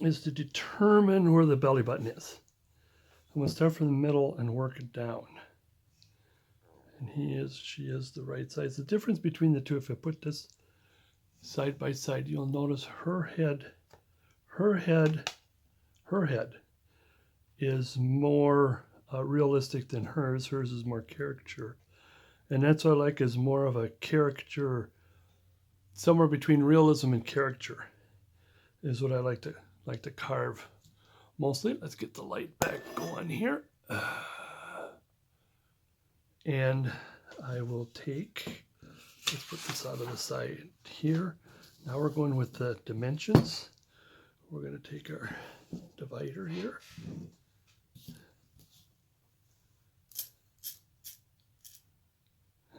is to determine where the belly button is. I'm going to start from the middle and work it down. And she is the right size. The difference between the two, if I put this side by side, you'll notice her head is more realistic than hers. Hers is more caricature. And that's what I like, is more of a caricature, somewhere between realism and caricature is what I like to carve mostly. Let's get the light back going here. And I will let's put this out of the side here. Now we're going with the dimensions. We're going to take our divider here.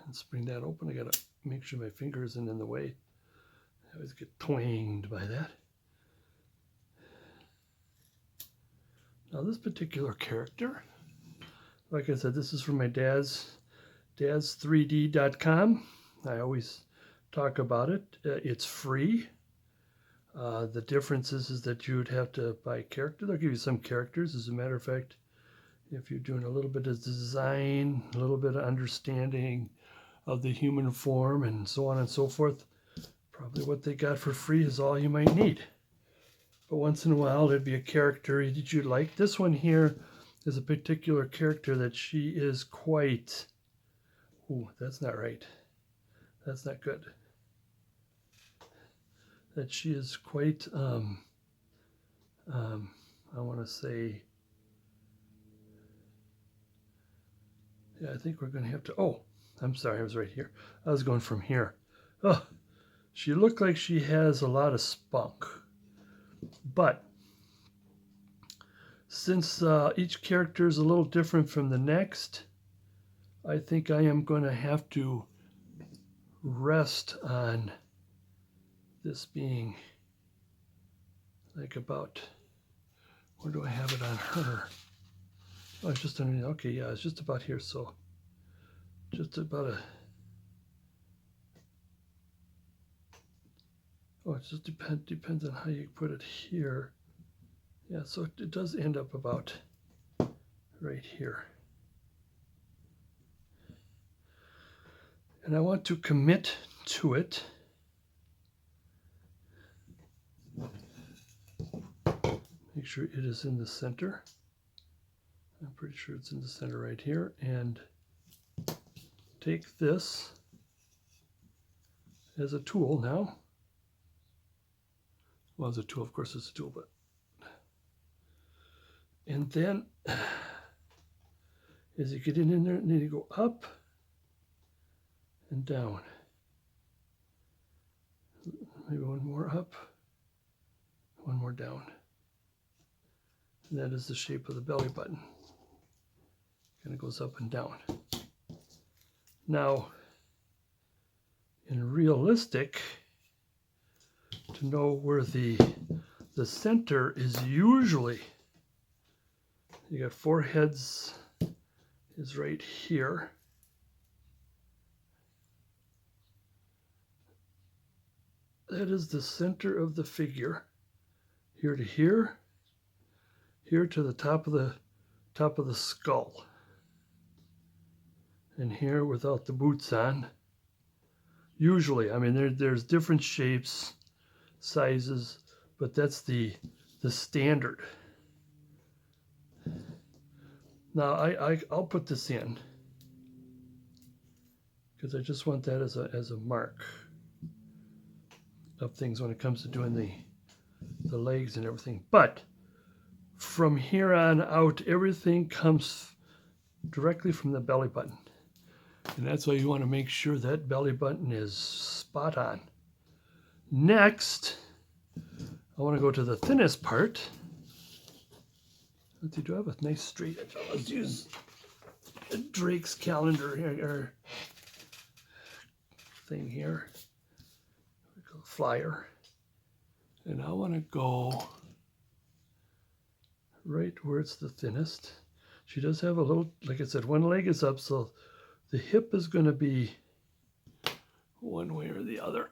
Let's bring that open. I got to make sure my finger isn't in the way. I always get twanged by that. Now this particular character, like I said, this is from my dads3d.com. I always talk about it. It's free. The difference is that you would have to buy character. They'll give you some characters. As a matter of fact, if you're doing a little bit of design, a little bit of understanding of the human form and so on and so forth, probably what they got for free is all you might need. But once in a while, there'd be a character that you'd like. This one here is a particular character that she is quite... Ooh, that's not right. That's not good. That she is quite, I want to say... Yeah, I think we're going to have to... Oh, I'm sorry, I was right here. I was going from here. Oh, she looked like she has a lot of spunk. But since each character is a little different from the next, I think I am going to have to rest on this being like about, where do I have it on her? Oh, it's just underneath. Okay, yeah, it's just about here. So just about oh, it just depends on how you put it here. Yeah, so it does end up about right here. And I want to commit to it. Make sure it is in the center. I'm pretty sure it's in the center right here. And take this as a tool now. Well, as a tool, of course it's a tool, but... And then, as you get in there, and then you go up and down. Maybe one more up, one more down. And that is the shape of the belly button. Kind of goes up and down. Now, in realistic, to know where the center is usually, you got four heads is right here. That is the center of the figure. Here to here, here to the top of the skull. And here without the boots on. Usually, I mean, there's different shapes, sizes, but that's the standard. Now I'll put this in because I just want that as a mark of things when it comes to doing the legs and everything. But from here on out, everything comes directly from the belly button. And that's why you want to make sure that belly button is spot on. Next, I want to go to the thinnest part. Let's see, do I have a nice straight edge? Let's use Drake's calendar here, or thing here. Flyer. And I want to go right where it's the thinnest. She does have a little, like I said, one leg is up, so the hip is going to be one way or the other.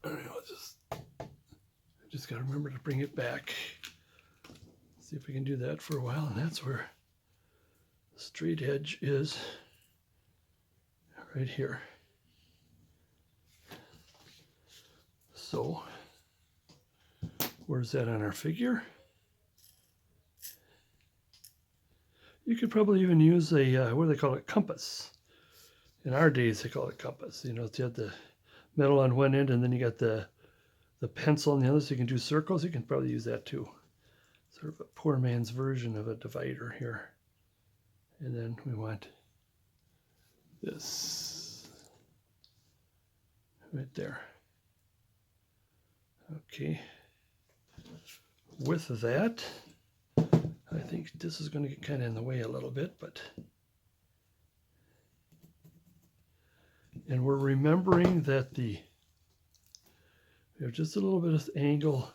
All right, I'll just just got to remember to bring it back. See if we can do that for a while, and that's where the straight edge is, right here. So, where's that on our figure? You could probably even use a, what do they call it, compass. In our days, they call it compass. You know, you have the metal on one end, and then you got the pencil on the other, so you can do circles. You can probably use that too. Sort of a poor man's version of a divider here. And then we want this right there. Okay. With that, I think this is going to get kind of in the way a little bit, but... And we're remembering that we have just a little bit of angle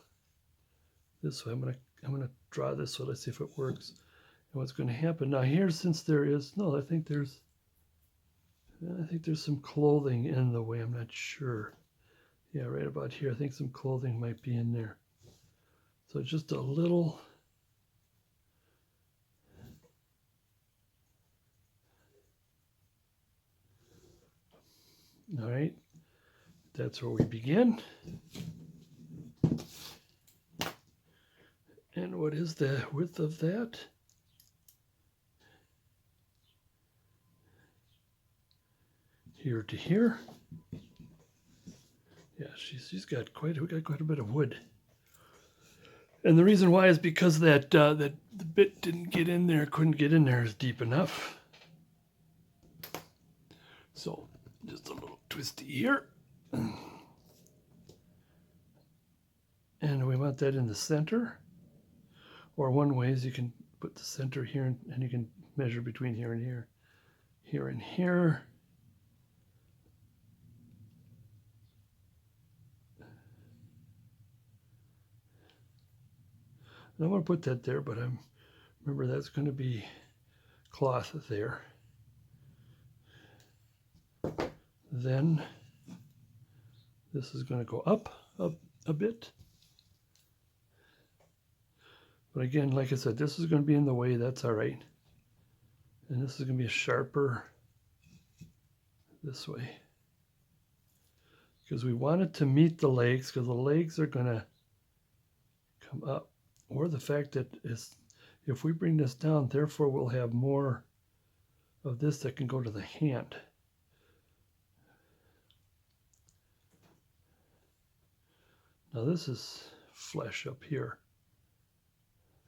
this way. I'm gonna draw this way. Let's see if it works. And what's going to happen now here, since there is I think there's some clothing in the way. I'm not sure. Yeah, right about here. I think some clothing might be in there. So just a little. All right, that's where we begin. And what is the width of that? Here to here. Yeah, we got quite a bit of wood. And the reason why is because that the bit couldn't get in there as deep enough. So just a little twisty here. And we want that in the center. Or one way is you can put the center here and you can measure between here and here. Here and here. And I want to put that there, but remember that's going to be cloth there. Then this is going to go up a bit. But again, like I said, this is going to be in the way. That's all right. And this is going to be a sharper this way. Because we want it to meet the legs, because the legs are going to come up. Or the fact that if we bring this down, therefore we'll have more of this that can go to the hand. Now this is flesh up here.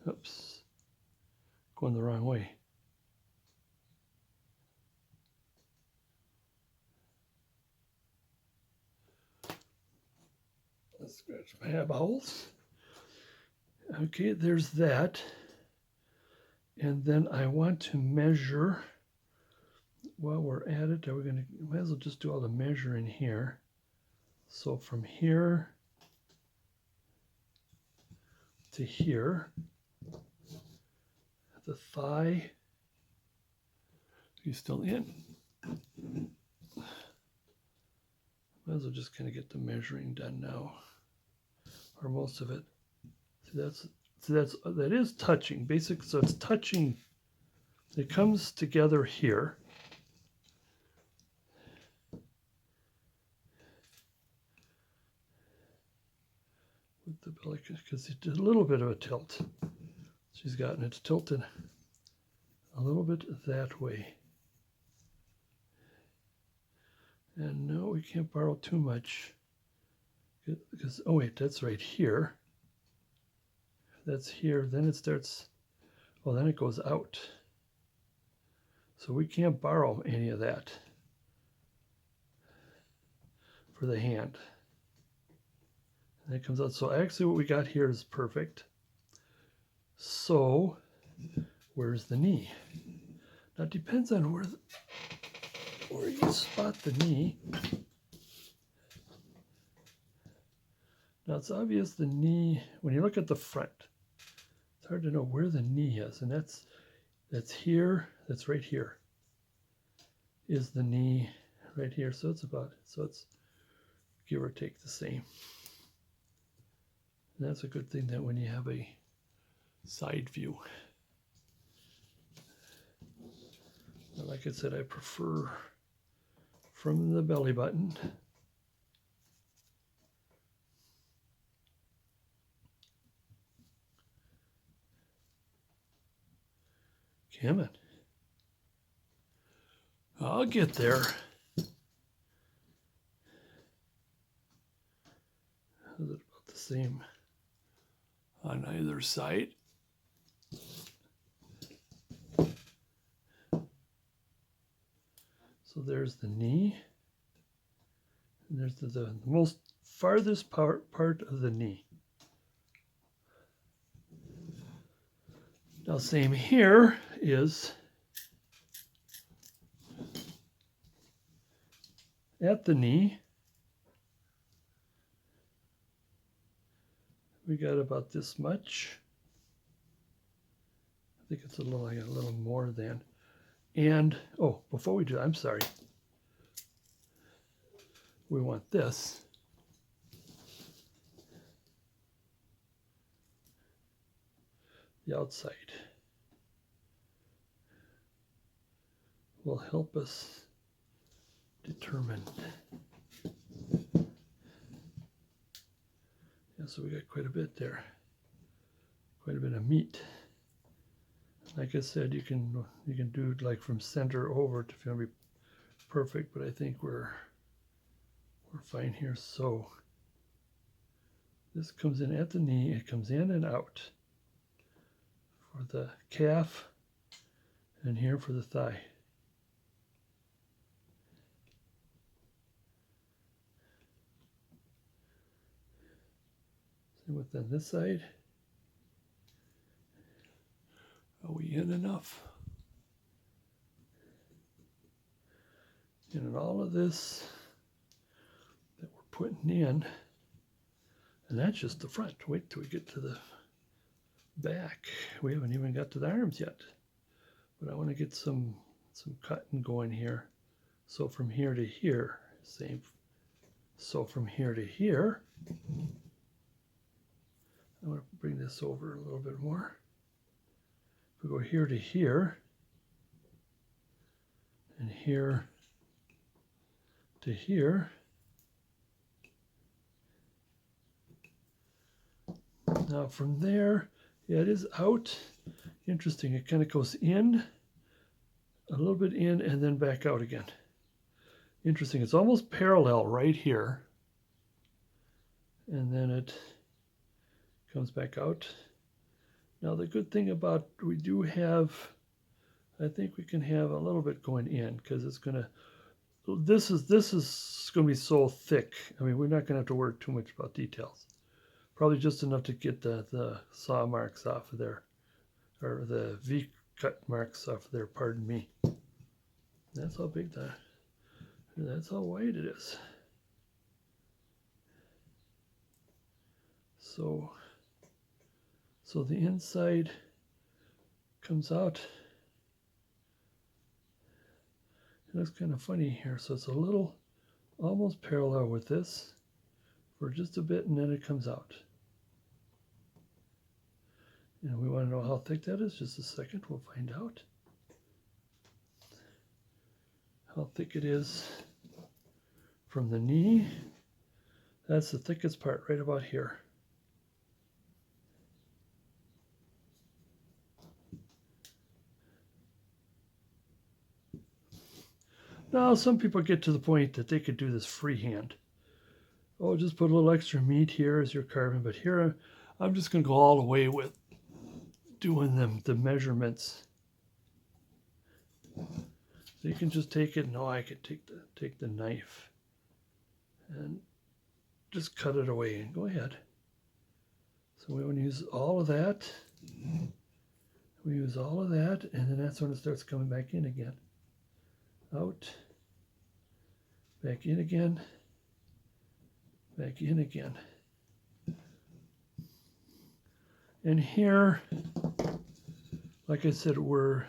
Oops, going the wrong way. Let's scratch my eyeballs. Okay, there's that. And then I want to measure, while we're at it, might as well just do all the measuring here. So from here to here, the thigh, he's still in. Might as well just kind of get the measuring done now, or most of it. See, that is touching, basic. So it's touching. It comes together here. With the belly, because it did a little bit of a tilt. She's gotten it tilted a little bit that way. And no, we can't borrow too much. Because, oh wait, that's right here. That's here, then it starts, well, then it goes out. So we can't borrow any of that for the hand. And it comes out. So actually what we got here is perfect. So where's the knee? Now it depends on where you spot the knee. Now it's obvious the knee, when you look at the front, it's hard to know where the knee is. And that's here, that's right here, is the knee right here. So it's give or take the same. And that's a good thing that when you have a side view. And like I said, I prefer from the belly button. Come on. I'll get there. Is it about the same on either side? So there's the knee. And there's the most farthest part of the knee. Now same here is at the knee. We got about this much. I think it's a little more than. And, oh, before we do that, I'm sorry. We want this. The outside will help us determine. Yeah, so we got quite a bit there. Quite a bit of meat. Like I said, you can do it like from center over if you want to be perfect, but I think we're fine here. So this comes in at the knee, it comes in and out for the calf, and here for the thigh. Same with on this side. Are we in enough? And in all of this that we're putting in, and that's just the front. Wait till we get to the back. We haven't even got to the arms yet. But I want to get some cutting going here. So from here to here, same. So from here to here, I want to bring this over a little bit more. We go here to here, and here to here. Now from there, yeah, it is out. Interesting, it kind of goes in, a little bit in, and then back out again. Interesting, it's almost parallel right here. And then it comes back out. Now the good thing about, we do have, I think we can have a little bit going in, because it's gonna, this is gonna be so thick. I mean, we're not gonna have to worry too much about details. Probably just enough to get the saw marks off of there, or the V-cut marks off of there, pardon me. That's how big that's how wide it is. So the inside comes out. It looks kind of funny here. So it's a little almost parallel with this for just a bit, and then it comes out. And we want to know how thick that is. Just a second, we'll find out how thick it is from the knee. That's the thickest part, right about here. Now, some people get to the point that they could do this freehand. Oh, just put a little extra meat here as you're carving, but here I'm just going to go all the way with doing the measurements. So you can just take it. No, I could take the knife and just cut it away, and go ahead. So we want to use all of that. We use all of that, and then that's when it starts coming back in again. Out, back in again, back in again. And here, like I said, we're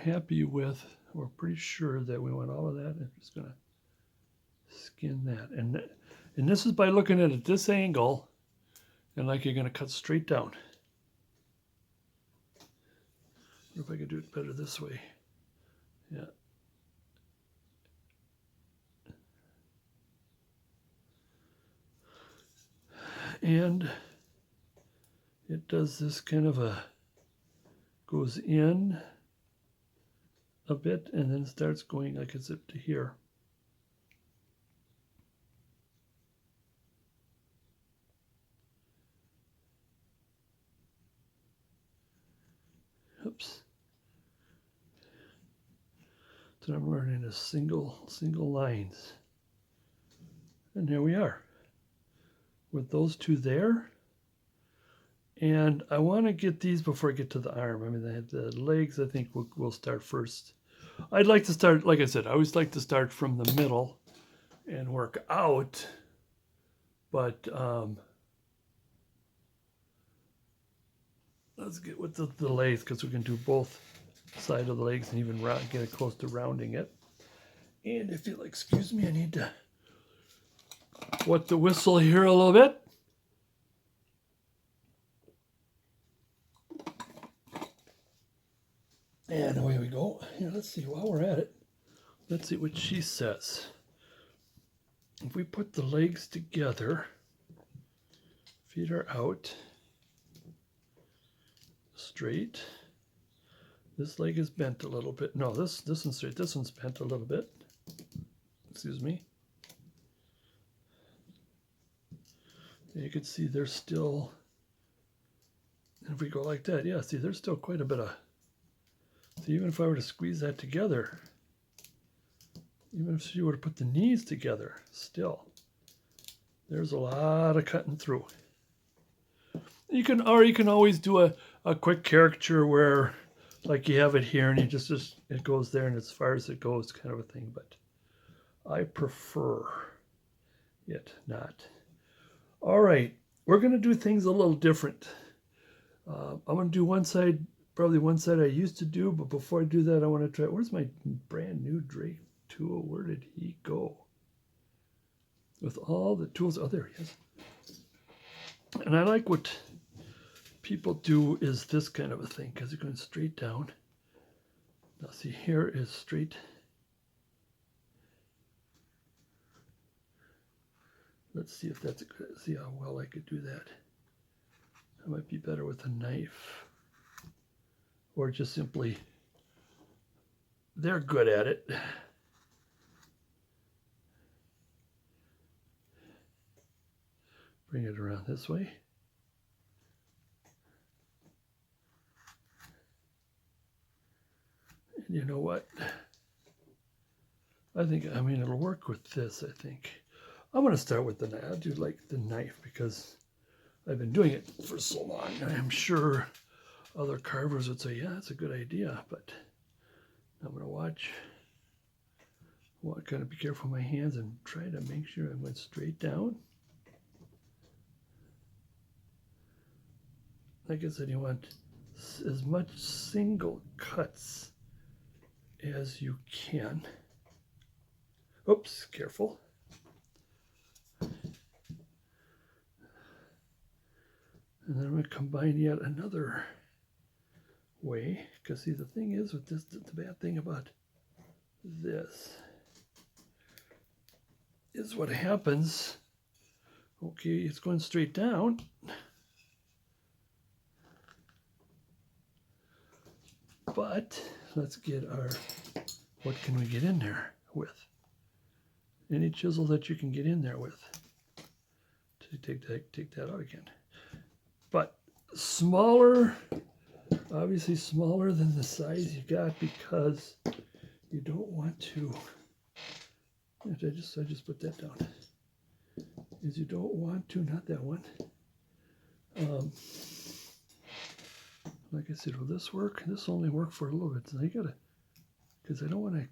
happy with, we're pretty sure that we want all of that. I'm just gonna skin that. And this is by looking at it at this angle. and like you're going to cut straight down. I wonder if I could do it better this way. Yeah. And it does this kind of a, goes in a bit and then starts going like a zip to here. Oops. So I'm learning a single lines. And here we are with those two there. And I want to get these before I get to the arm. I mean, the legs, I think we'll start first. I'd like to start, like I said, I always like to start from the middle and work out. But let's get with the legs, because we can do both sides of the legs and even get it close to rounding it. And if you'll excuse me, I need to wet the whistle here a little bit. And away we go. Here, let's see, while we're at it, let's see what she says. If we put the legs together, feet are out, straight. This leg is bent a little bit. No, this one's straight. This one's bent a little bit. Excuse me. And you can see there's still, and if we go like that, yeah, see, there's still quite a bit of, so even if I were to squeeze that together, even if you were to put the knees together, still, there's a lot of cutting through. You can always do a quick caricature where, like you have it here and you just it goes there and as far as it goes kind of a thing, but I prefer it not. All right, we're going to do things a little different. I'm going to do one side, probably one side I used to do, but before I do that, I want to try, where's my brand new Drake tool? Where did he go? With all the tools, oh, there he is. And I like what people do is this kind of a thing, because you're going straight down. Now see, here is straight. Let's see if that's, see how well I could do that. I might be better with a knife, or just simply, they're good at it. Bring it around this way. And you know what? I mean, it'll work with this, I think. I'm going to start with the knife. I'll do like the knife because I've been doing it for so long. I'm sure other carvers would say, yeah, that's a good idea, but I'm going to watch. Kind of be careful with my hands and try to make sure I went straight down. Like I said, you want as much single cuts as you can. Oops, careful. And then I'm going to combine yet another way, because see, the thing is with this, the bad thing about this is what happens. Okay, it's going straight down. But let's get our, what can we get in there with? Any chisel that you can get in there with. Take that out again. But smaller, obviously smaller than the size you got, because you don't want to, I just put that down, is you don't want to, not that one. Like I said, will this work? This will only work for a little bit. So I gotta, because I don't want to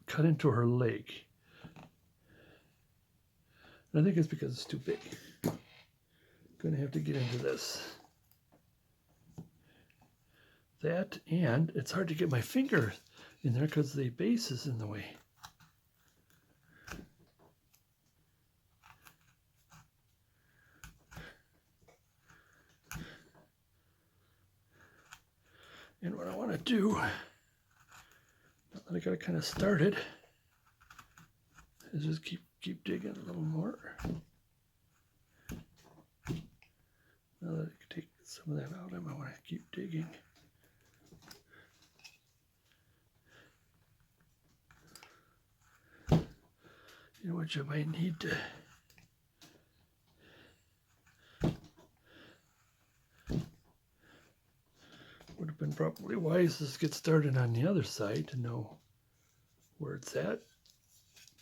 cut into her leg. And I think it's because it's too big. Gonna have to get into this. That, and it's hard to get my finger in there because the base is in the way. And what I want to do, now that I got it kind of started, is just keep digging a little more. Now that I can take some of that out, I might want to keep digging. You know what you might need to would have been probably wise to get started on the other side to know where it's at.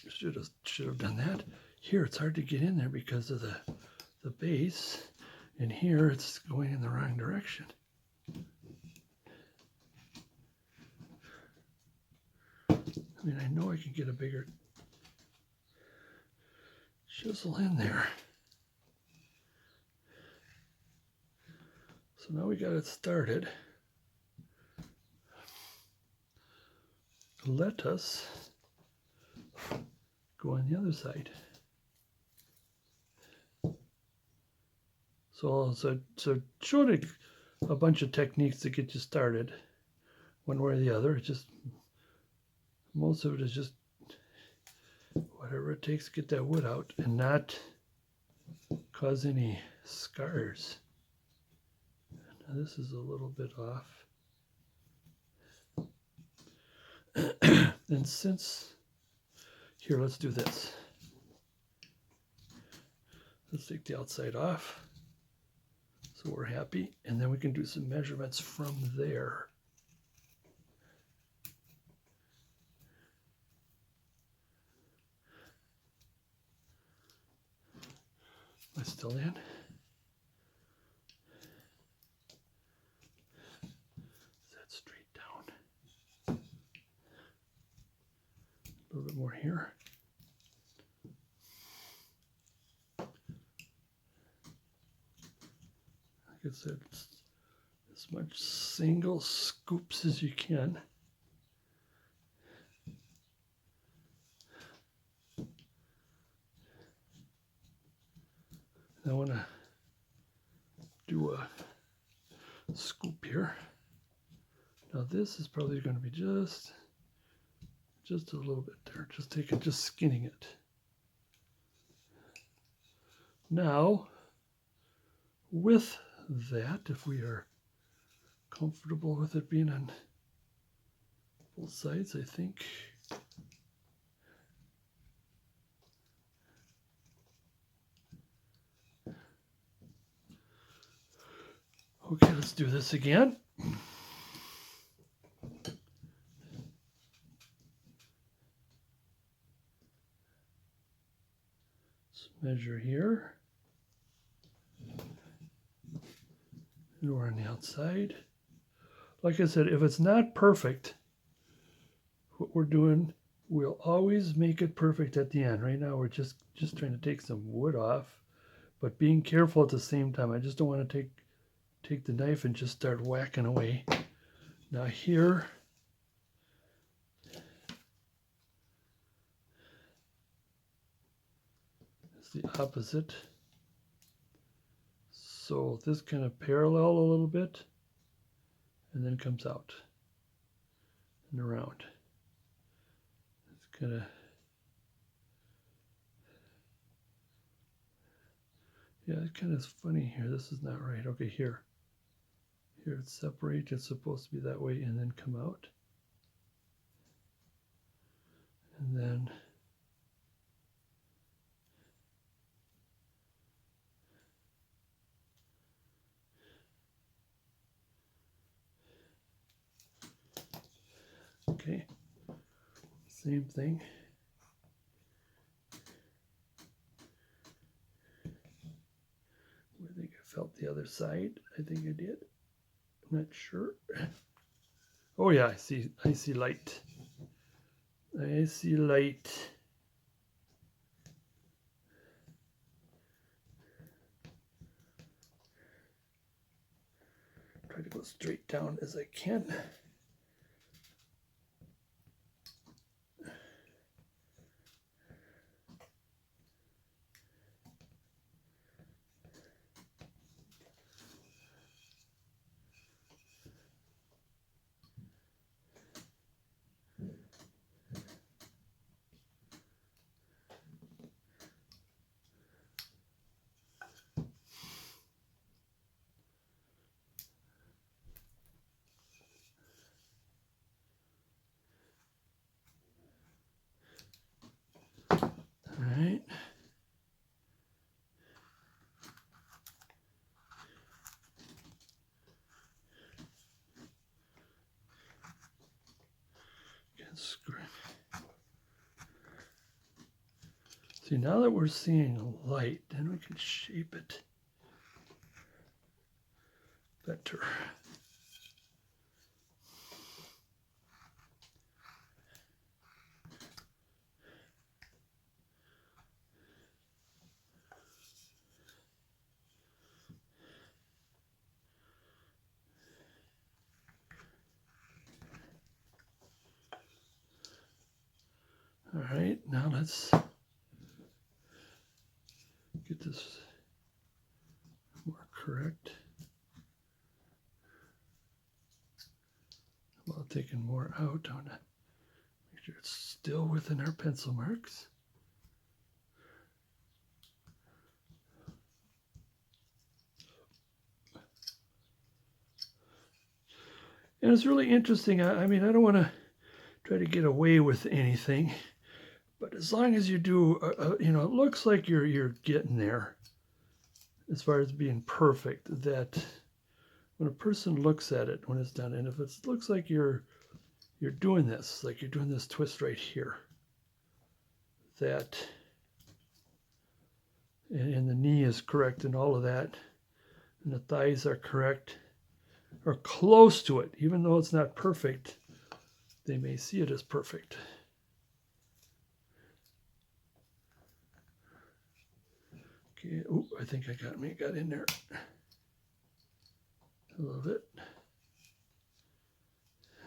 Should have done that. Here it's hard to get in there because of the base, and here it's going in the wrong direction. I mean, I know I can get a bigger chisel in there. So now we got it started. Let us go on the other side. So showed a bunch of techniques to get you started, one way or the other. It's just most of it is just whatever it takes to get that wood out and not cause any scars. Now this is a little bit off. And since, here, let's do this. Let's take the outside off so we're happy, and then we can do some measurements from there. Am I still in? Is that straight down? A little bit more here. Like I said, as much single scoops as you can. I want to do a scoop here. Now this is probably going to be just a little bit there. Just skinning it. Now, with that, if we are comfortable with it being on both sides, I think. Okay, let's do this again. Let's measure here. And we're on the outside. Like I said, if it's not perfect, what we're doing, we'll always make it perfect at the end. Right now, we're just trying to take some wood off, but being careful at the same time. I just don't want to take the knife and just start whacking away. Now here, is the opposite. So this kind of parallel a little bit, and then comes out and around. It's kind of, yeah, it kind of is funny here. This is not right. Okay, here it's separate. It's supposed to be that way and then come out. And then okay, same thing. I think I felt the other side. I think I did. I'm not sure. Oh yeah, I see light. I see light. Try to go straight down as I can. See, now that we're seeing light, then we can shape it better. All right, now let's get this more correct. While taking more out, I want to make sure it's still within our pencil marks. And it's really interesting. I mean, I don't want to try to get away with anything, but as long as you do, you know, it looks like you're getting there as far as being perfect, that when a person looks at it when it's done, and if it looks like you're doing this, like you're doing this twist right here, that, and the knee is correct and all of that, and the thighs are correct, or close to it, even though it's not perfect, they may see it as perfect. Okay, oh, I think I got in there a little bit.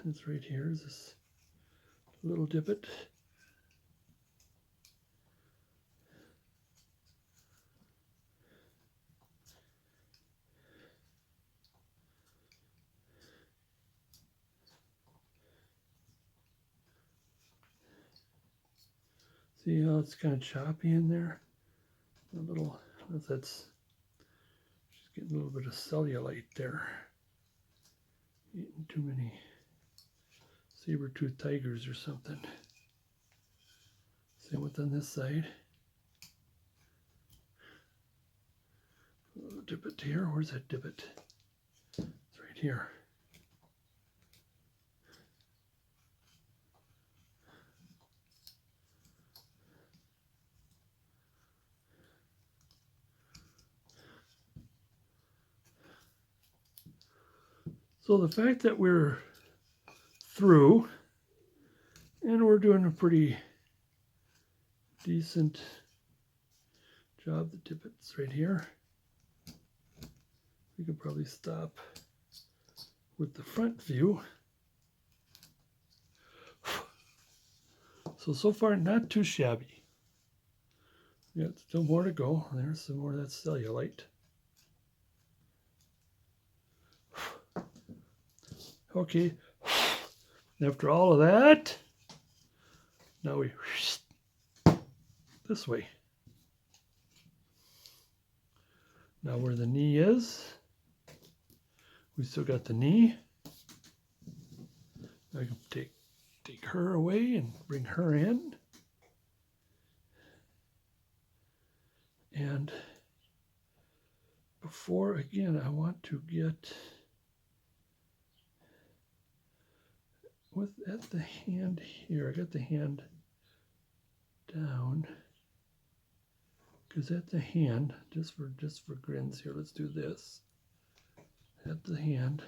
It's right here, is this little divot. See how it's kind of choppy in there? A little, that's, she's getting a little bit of cellulite there. Eating too many saber-toothed tigers or something. Same with on this side. A little divot here. Where's that divot? It's right here. So the fact that we're through and we're doing a pretty decent job, the divot's right here. We could probably stop with the front view. So far not too shabby. Yeah, still more to go. There's some more of that cellulite. Okay, after all of that, now we this way. Now where the knee is, we still got the knee. I can take her away and bring her in. And before, again, I want to get at the hand here. I got the hand down, because at the hand, just for grins here, let's do this. At the hand,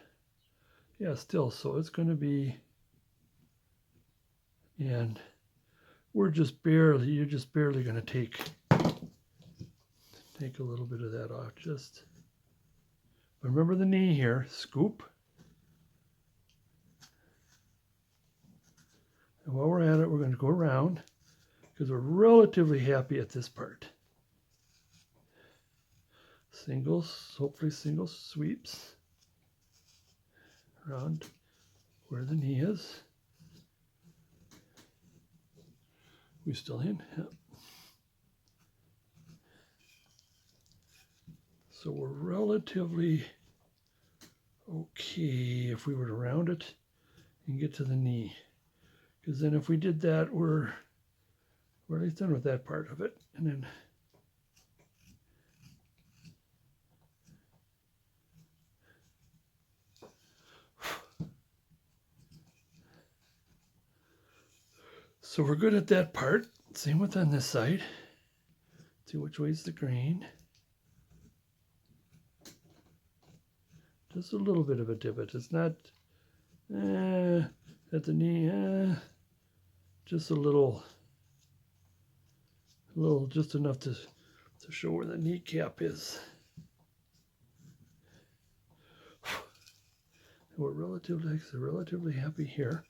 yeah, still, so it's going to be, and you're just barely going to take a little bit of that off. Just remember the knee here, scoop. And while we're at it, we're going to go around, because we're relatively happy at this part. Singles, hopefully single sweeps around where the knee is. We still in? Yep. So we're relatively okay if we were to round it and get to the knee. Because then if we did that, we're at least done with that part of it. And then So we're good at that part. Same with on this side. See which way's the grain. Just a little bit of a divot. It's not at the knee, just a little, just enough to show where the kneecap is. We're relatively happy here.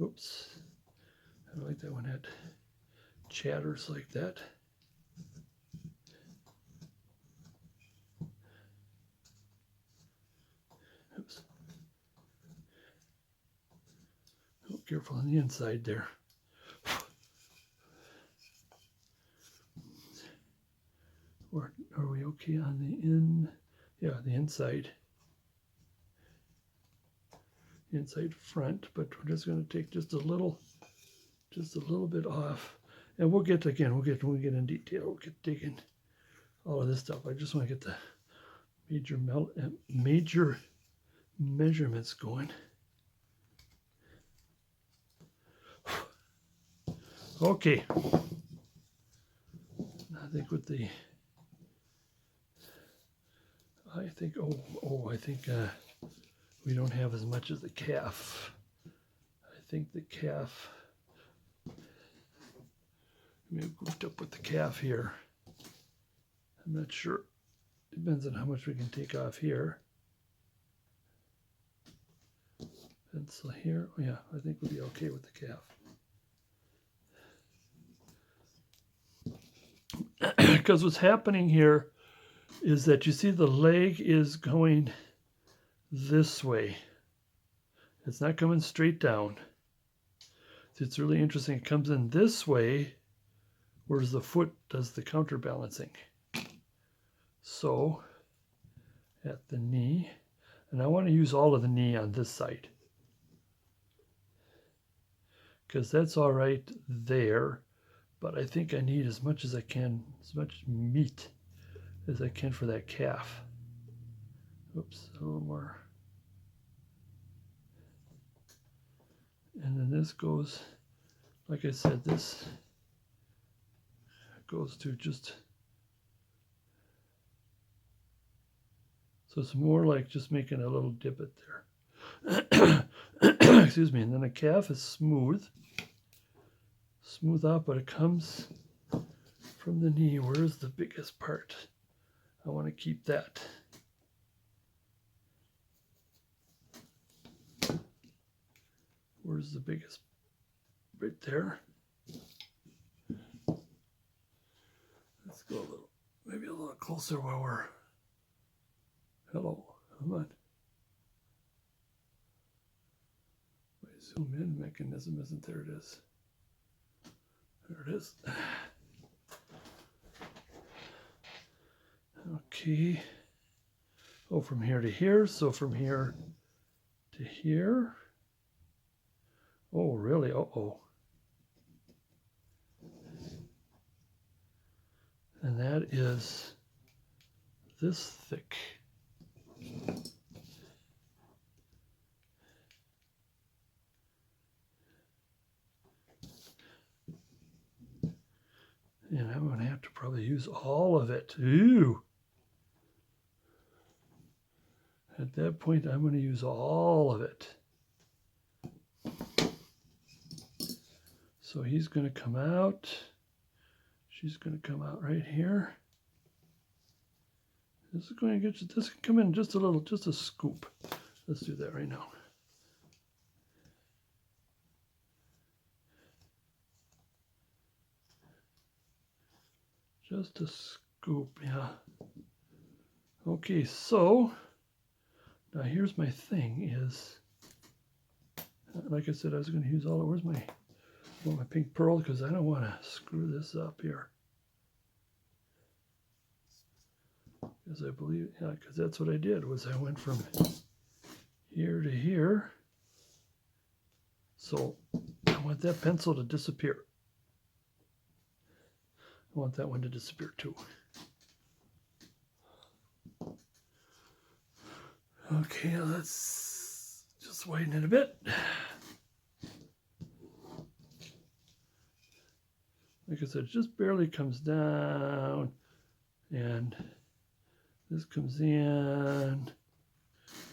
Oops, I don't like that one had chatters like that. Oops. Oh, careful on the inside there. Are we okay on the the inside front, but we're just going to take just a little bit off, and we'll get when we get in detail, we'll get digging all of this stuff. I just want to get the major measurements going. Okay, I think with the I think we don't have as much as the calf. I think the calf, maybe goofed up with the calf here. I'm not sure. Depends on how much we can take off here. Pencil here. Oh, yeah, I think we'll be okay with the calf. Because what's happening here is that you see the leg is going this way. It's not coming straight down. So it's really interesting. It comes in this way, whereas the foot does the counterbalancing. So at the knee, and I want to use all of the knee on this side, because that's all right there, but I think I need as much as I can, as much meat as I can for that calf. Oops, a little more. And then this goes, like I said, this goes to just, so it's more like just making a little divot there. Excuse me. And then the calf is smooth out, but it comes from the knee. Where's the biggest part? I want to keep that. Where's the biggest? Right there. Let's go maybe a little closer while we're, hello, come on. My zoom in mechanism isn't there, it is. There it is. Okay. Oh, from here to here, so from here to here. Oh, really? Uh-oh. And that is this thick. And I'm going to have to probably use all of it. Ooh. At that point, I'm going to use all of it. So he's going to come out. She's going to come out right here. This is going to get, this can come in just a little, just a scoop. Let's do that right now. Just a scoop, yeah. Okay, so now here's my thing is, like I said, I was going to use all, where's my pink pearl, because I don't want to screw this up here. Because I believe, yeah, because that's what I did, was I went from here to here. So I want that pencil to disappear. I want that one to disappear too. Okay, let's just widen it a bit. Like I said, it just barely comes down, and this comes in.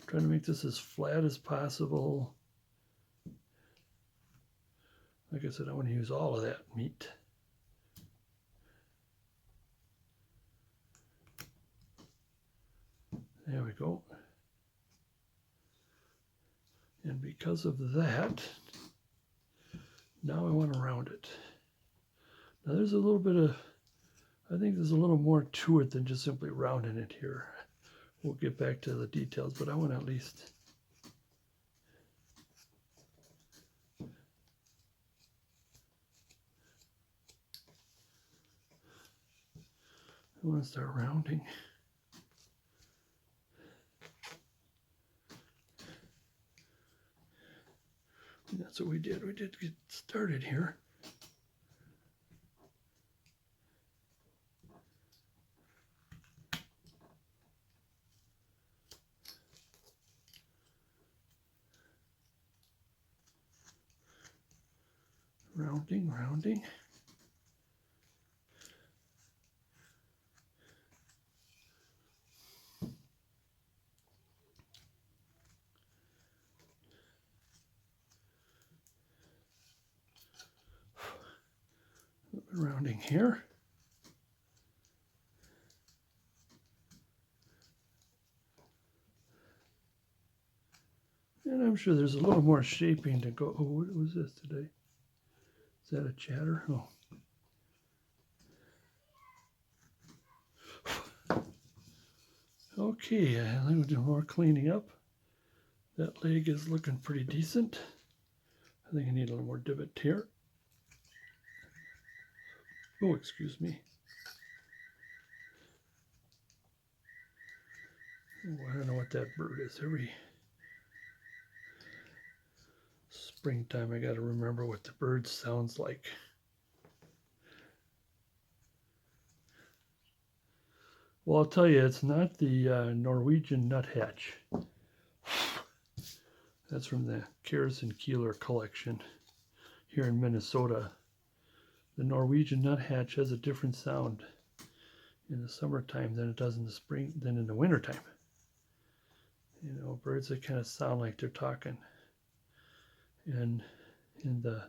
Trying to make this as flat as possible. Like I said, I want to use all of that meat. There we go. And because of that, now I want to round it. Now there's a little bit of, I think there's a little more to it than just simply rounding it here. We'll get back to the details, but I want to at least start rounding. And that's what we did. We did get started here. Rounding, rounding. Rounding here. And I'm sure there's a little more shaping to go. Oh, what was this today? Is that a chatter? Oh. Okay, I think we'll do more cleaning up. That leg is looking pretty decent. I think I need a little more divot here. Oh, excuse me. Oh, I don't know what that bird is. Every springtime I got to remember what the bird sounds like. Well, I'll tell you, it's not the Norwegian nuthatch. That's from the Kears and Keeler collection here in Minnesota. The Norwegian nuthatch has a different sound in the summertime than it does in the spring, than in the wintertime. You know, birds that kind of sound like they're talking. And in the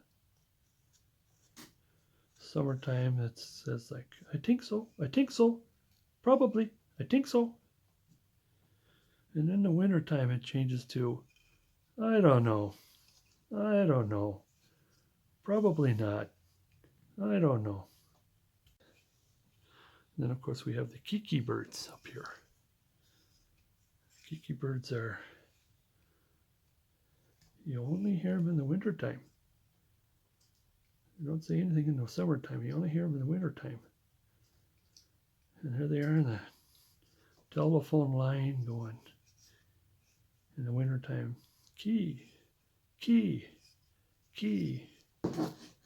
summertime, it says like, I think so, probably, I think so. And in the wintertime, it changes to, I don't know, probably not, I don't know. And then, of course, we have the kiki birds up here. Kiki birds are, you only hear them in the wintertime. You don't say anything in the summertime. You only hear them in the wintertime. And here they are in the telephone line going in the wintertime.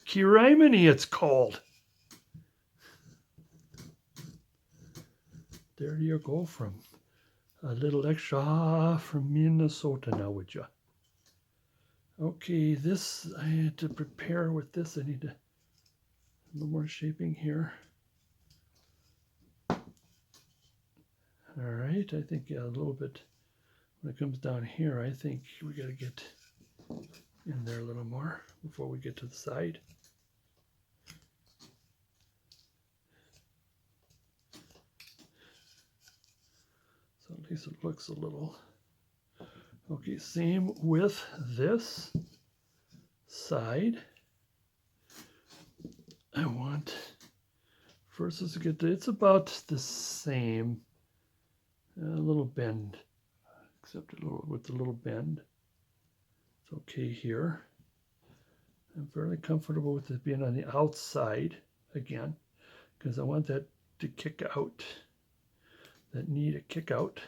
Kirimini, it's called. There you go, from a little extra from Minnesota now, would you? Okay, this I had to prepare with this. I need a little more shaping here. All right, I think a little bit when it comes down here, I think we got to get in there a little more before we get to the side. So at least it looks a little. Okay, same with this side. I want, first let's get to, it's about the same, a little bend, except a little with a little bend. It's okay here. I'm fairly comfortable with it being on the outside again, because I want that to kick out, that knee to kick out.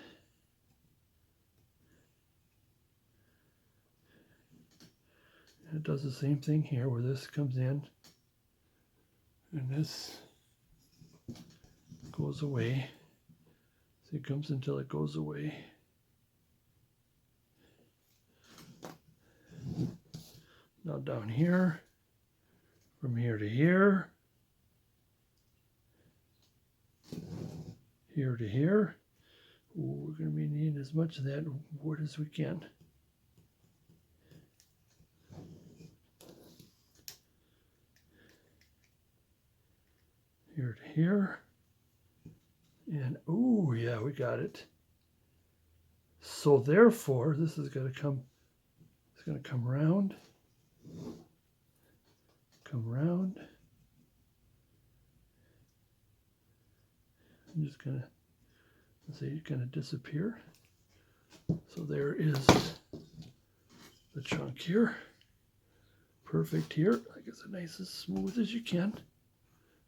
And it does the same thing here where this comes in and this goes away. So it comes until it goes away. Now down here, from here to here, here to here. Ooh, we're going to be needing as much of that wood as we can. Here to here. And ooh, yeah, we got it. So therefore, this is going to come, it's going to come round. Come round. I'm just going to, let's see, it kind of disappear. So there is the chunk here. Perfect here. Like it's nice as smooth as you can.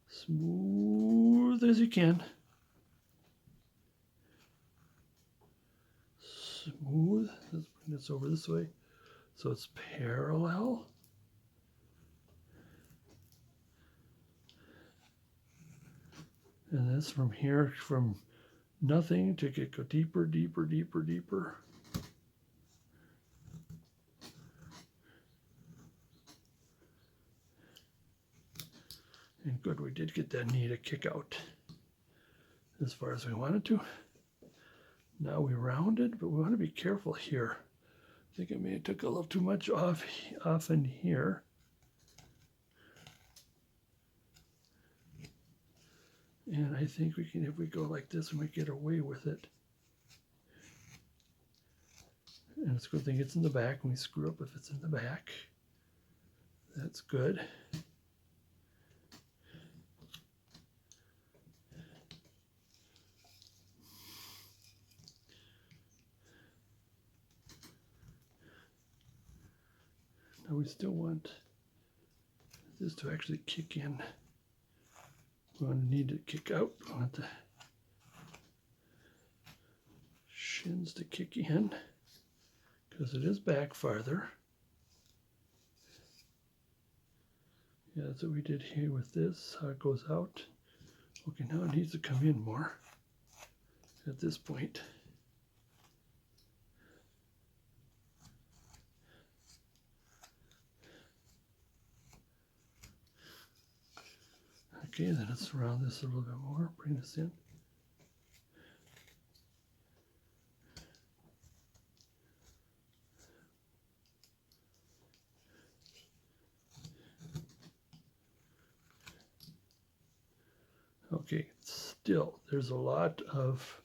Smooth as you can. Smooth. Let's bring this over this way so it's parallel. And this from here, from nothing to go deeper, deeper, deeper, deeper. And good, we did get that knee to kick out as far as we wanted to. Now we rounded, but we want to be careful here. I think I may have took a little too much off in here. And I think we can, if we go like this, we might get away with it. And it's a good thing it's in the back. When we screw up if it's in the back. That's good. Now we still want this to actually kick in. We want to need to kick out. We want the shins to kick in because it is back farther. Yeah, that's what we did here with this, how it goes out. Okay, now it needs to come in more at this point. Okay, then let's round this a little bit more, bring this in. Okay, still, there's a lot of,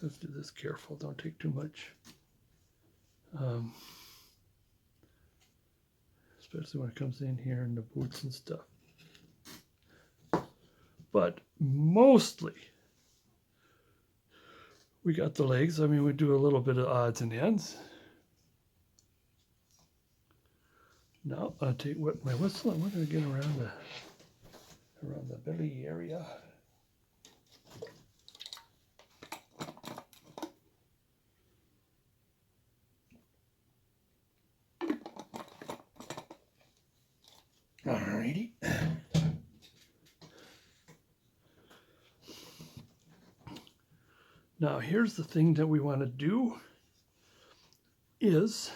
let's do this careful, don't take too much. Especially when it comes in here in the boots and stuff. But mostly, we got the legs. I mean, we do a little bit of odds and ends. Now I'll take what my whistle and we're going to get around the belly area. Alrighty. Now here's the thing that we want to do is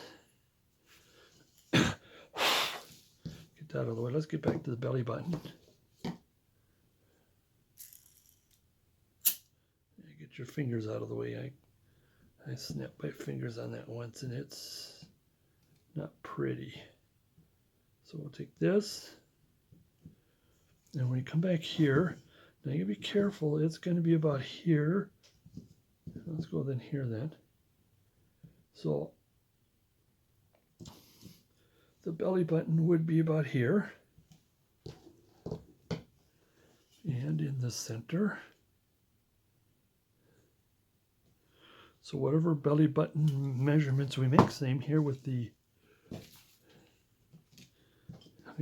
get that out of the way. Let's get back to the belly button. Get your fingers out of the way. I snapped my fingers on that once and it's not pretty. So we'll take this, and when you come back here, now you be careful, it's going to be about here. Let's go then here then. So the belly button would be about here, and in the center. So whatever belly button measurements we make, same here with the, okay,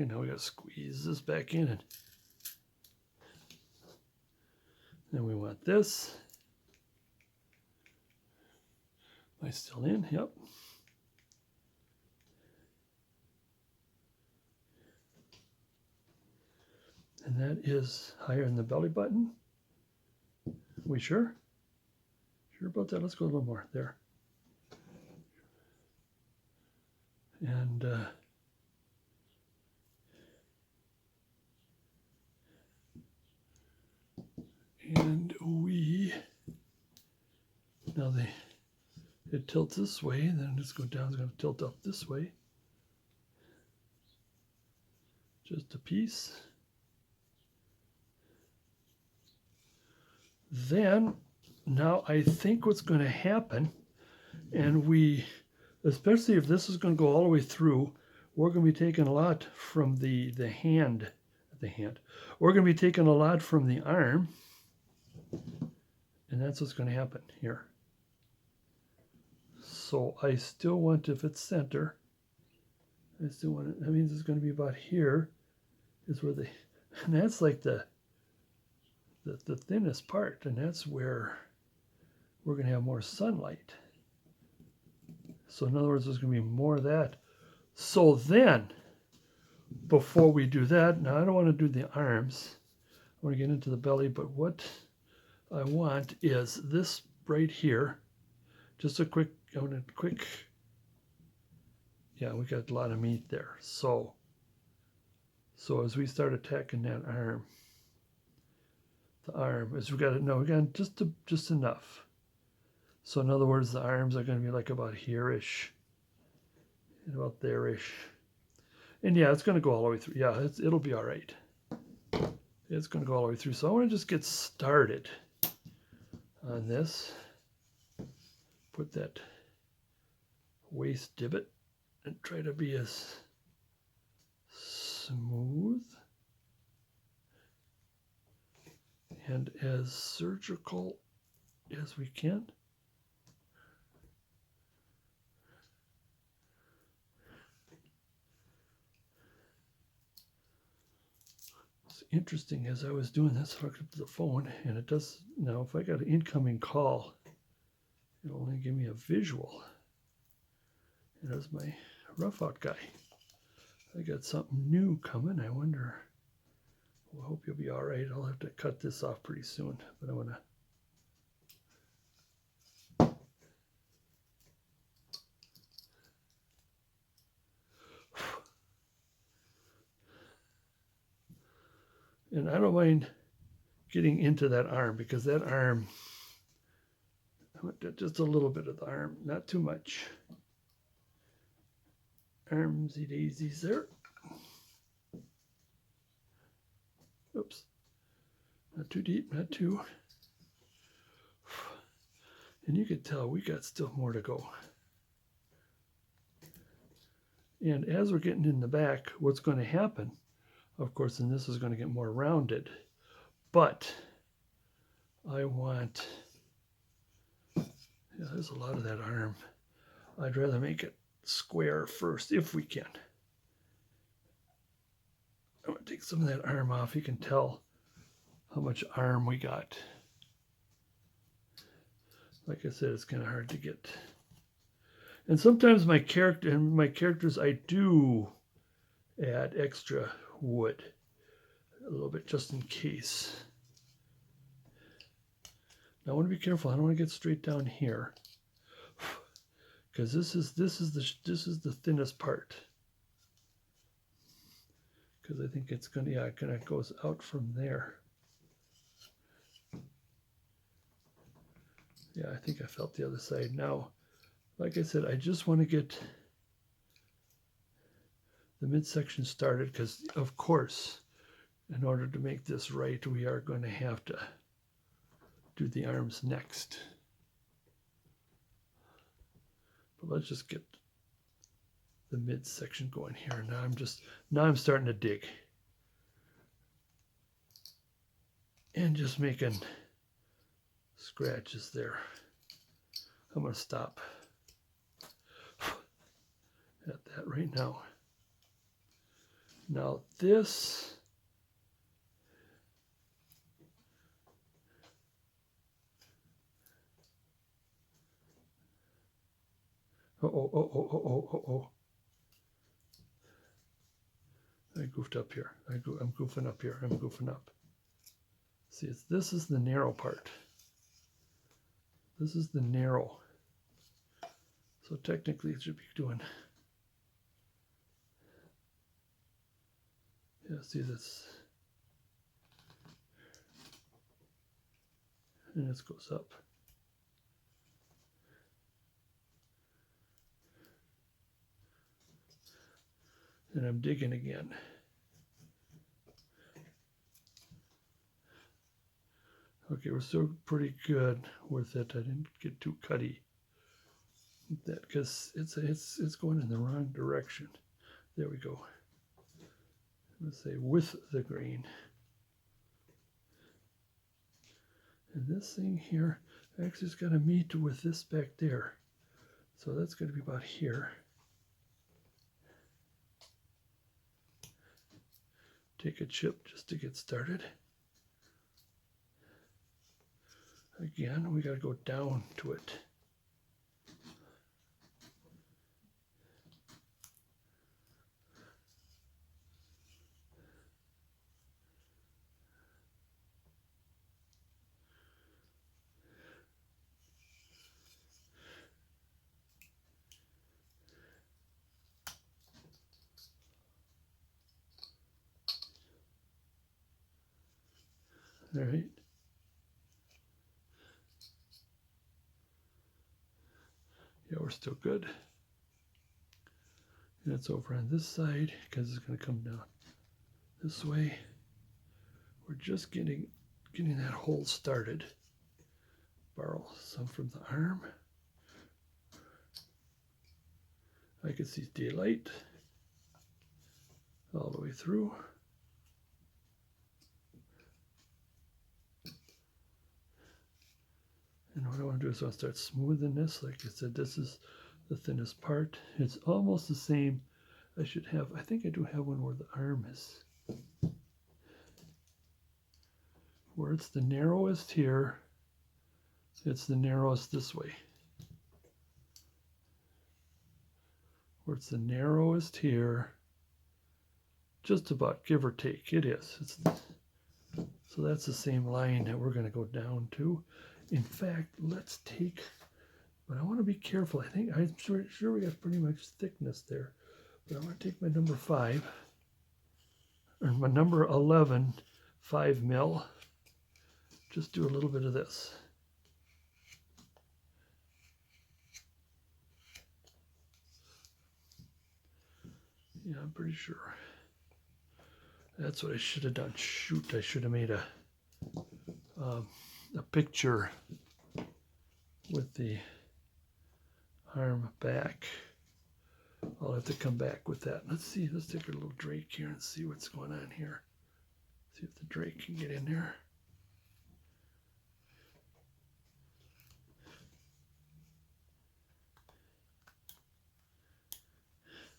now we got to squeeze this back in. And then we want this. Am I still in? Yep. And that is higher in the belly button. We sure? Sure about that? Let's go a little more there. And And now it tilts this way, and then it's going down, it's going to tilt up this way. Just a piece. Then, now I think what's going to happen, and especially if this is going to go all the way through, we're going to be taking a lot from the hand. We're going to be taking a lot from the arm, and that's what's going to happen here. So I still want, if it's center, I still want it, that means it's going to be about here, is where and that's like the thinnest part, and that's where we're going to have more sunlight. So in other words, there's going to be more of that. So then, before we do that, now I don't want to do the arms. I want to get into the belly, but what I want is this right here. Just a quick, yeah, we got a lot of meat there. So as we start attacking that arm, the arm is we got just enough. So in other words, the arms are going to be like about here-ish and about there-ish. And yeah, it's going to go all the way through. Yeah, it'll be all right. It's going to go all the way through. So I want to just get started on this. Put that waist divot and try to be as smooth and as surgical as we can. It's interesting, as I was doing this, I looked up the phone, and it does, now if I got an incoming call, it'll only give me a visual. And there's my rough out guy. I got something new coming. I wonder, well, I hope you'll be all right. I'll have to cut this off pretty soon, but I want to. And I don't mind getting into that arm, because that arm, I want just a little bit of the arm, not too much. Armsy daisies there. Oops. Not too deep, not too. And you can tell we got still more to go. And as we're getting in the back, what's going to happen, of course, and this is going to get more rounded, but I want, yeah, there's a lot of that arm. I'd rather make it square first if we can. I'm going to take some of that arm off. You can tell how much arm we got. Like I said, it's kind of hard to get. And sometimes my characters, I do add extra wood a little bit just in case. Now I want to be careful. I don't want to get straight down here, because this is the thinnest part. Because I think it's going to, yeah, it kind of goes out from there. Yeah, I think I felt the other side. Now, like I said, I just want to get the midsection started, because of course, in order to make this right, we are going to have to do the arms next. But let's just get the midsection going here. Now I'm starting to dig. And just making scratches there. I'm going to stop at that right now. Now this, oh. I goofed up here. I'm goofing up here. I'm goofing up. See, this is the narrow part. This is the narrow. So technically it should be doing, yeah, see this. and this goes up. And I'm digging again. Okay, we're still pretty good with it. I didn't get too cutty with that because it's going in the wrong direction. There we go. Let's say with the grain. And this thing here actually is going to meet with this back there. So that's going to be about here. Take a chip just to get started. Again, we got to go down to it. All right. Yeah, we're still good. And it's over on this side because it's going to come down this way. We're just getting that hole started. Borrow some from the arm. I can see daylight all the way through. And what I want to do is I want to start smoothing this. Like I said, this is the thinnest part. It's almost the same. I think I do have one where the arm is. Where it's the narrowest here, it's the narrowest this way. Where it's the narrowest here, just about, give or take, it is. So that's the same line that we're going to go down to. In fact, let's take, but I want to be careful. I'm sure we got pretty much thickness there. But I want to take my number 5, or my number 11, 5 mil. Just do a little bit of this. Yeah, I'm pretty sure. That's what I should have done. Shoot, I should have made a picture with the arm back. I'll have to come back with that. Let's see. Let's take a little drake here and see what's going on here. See if the drake can get in there.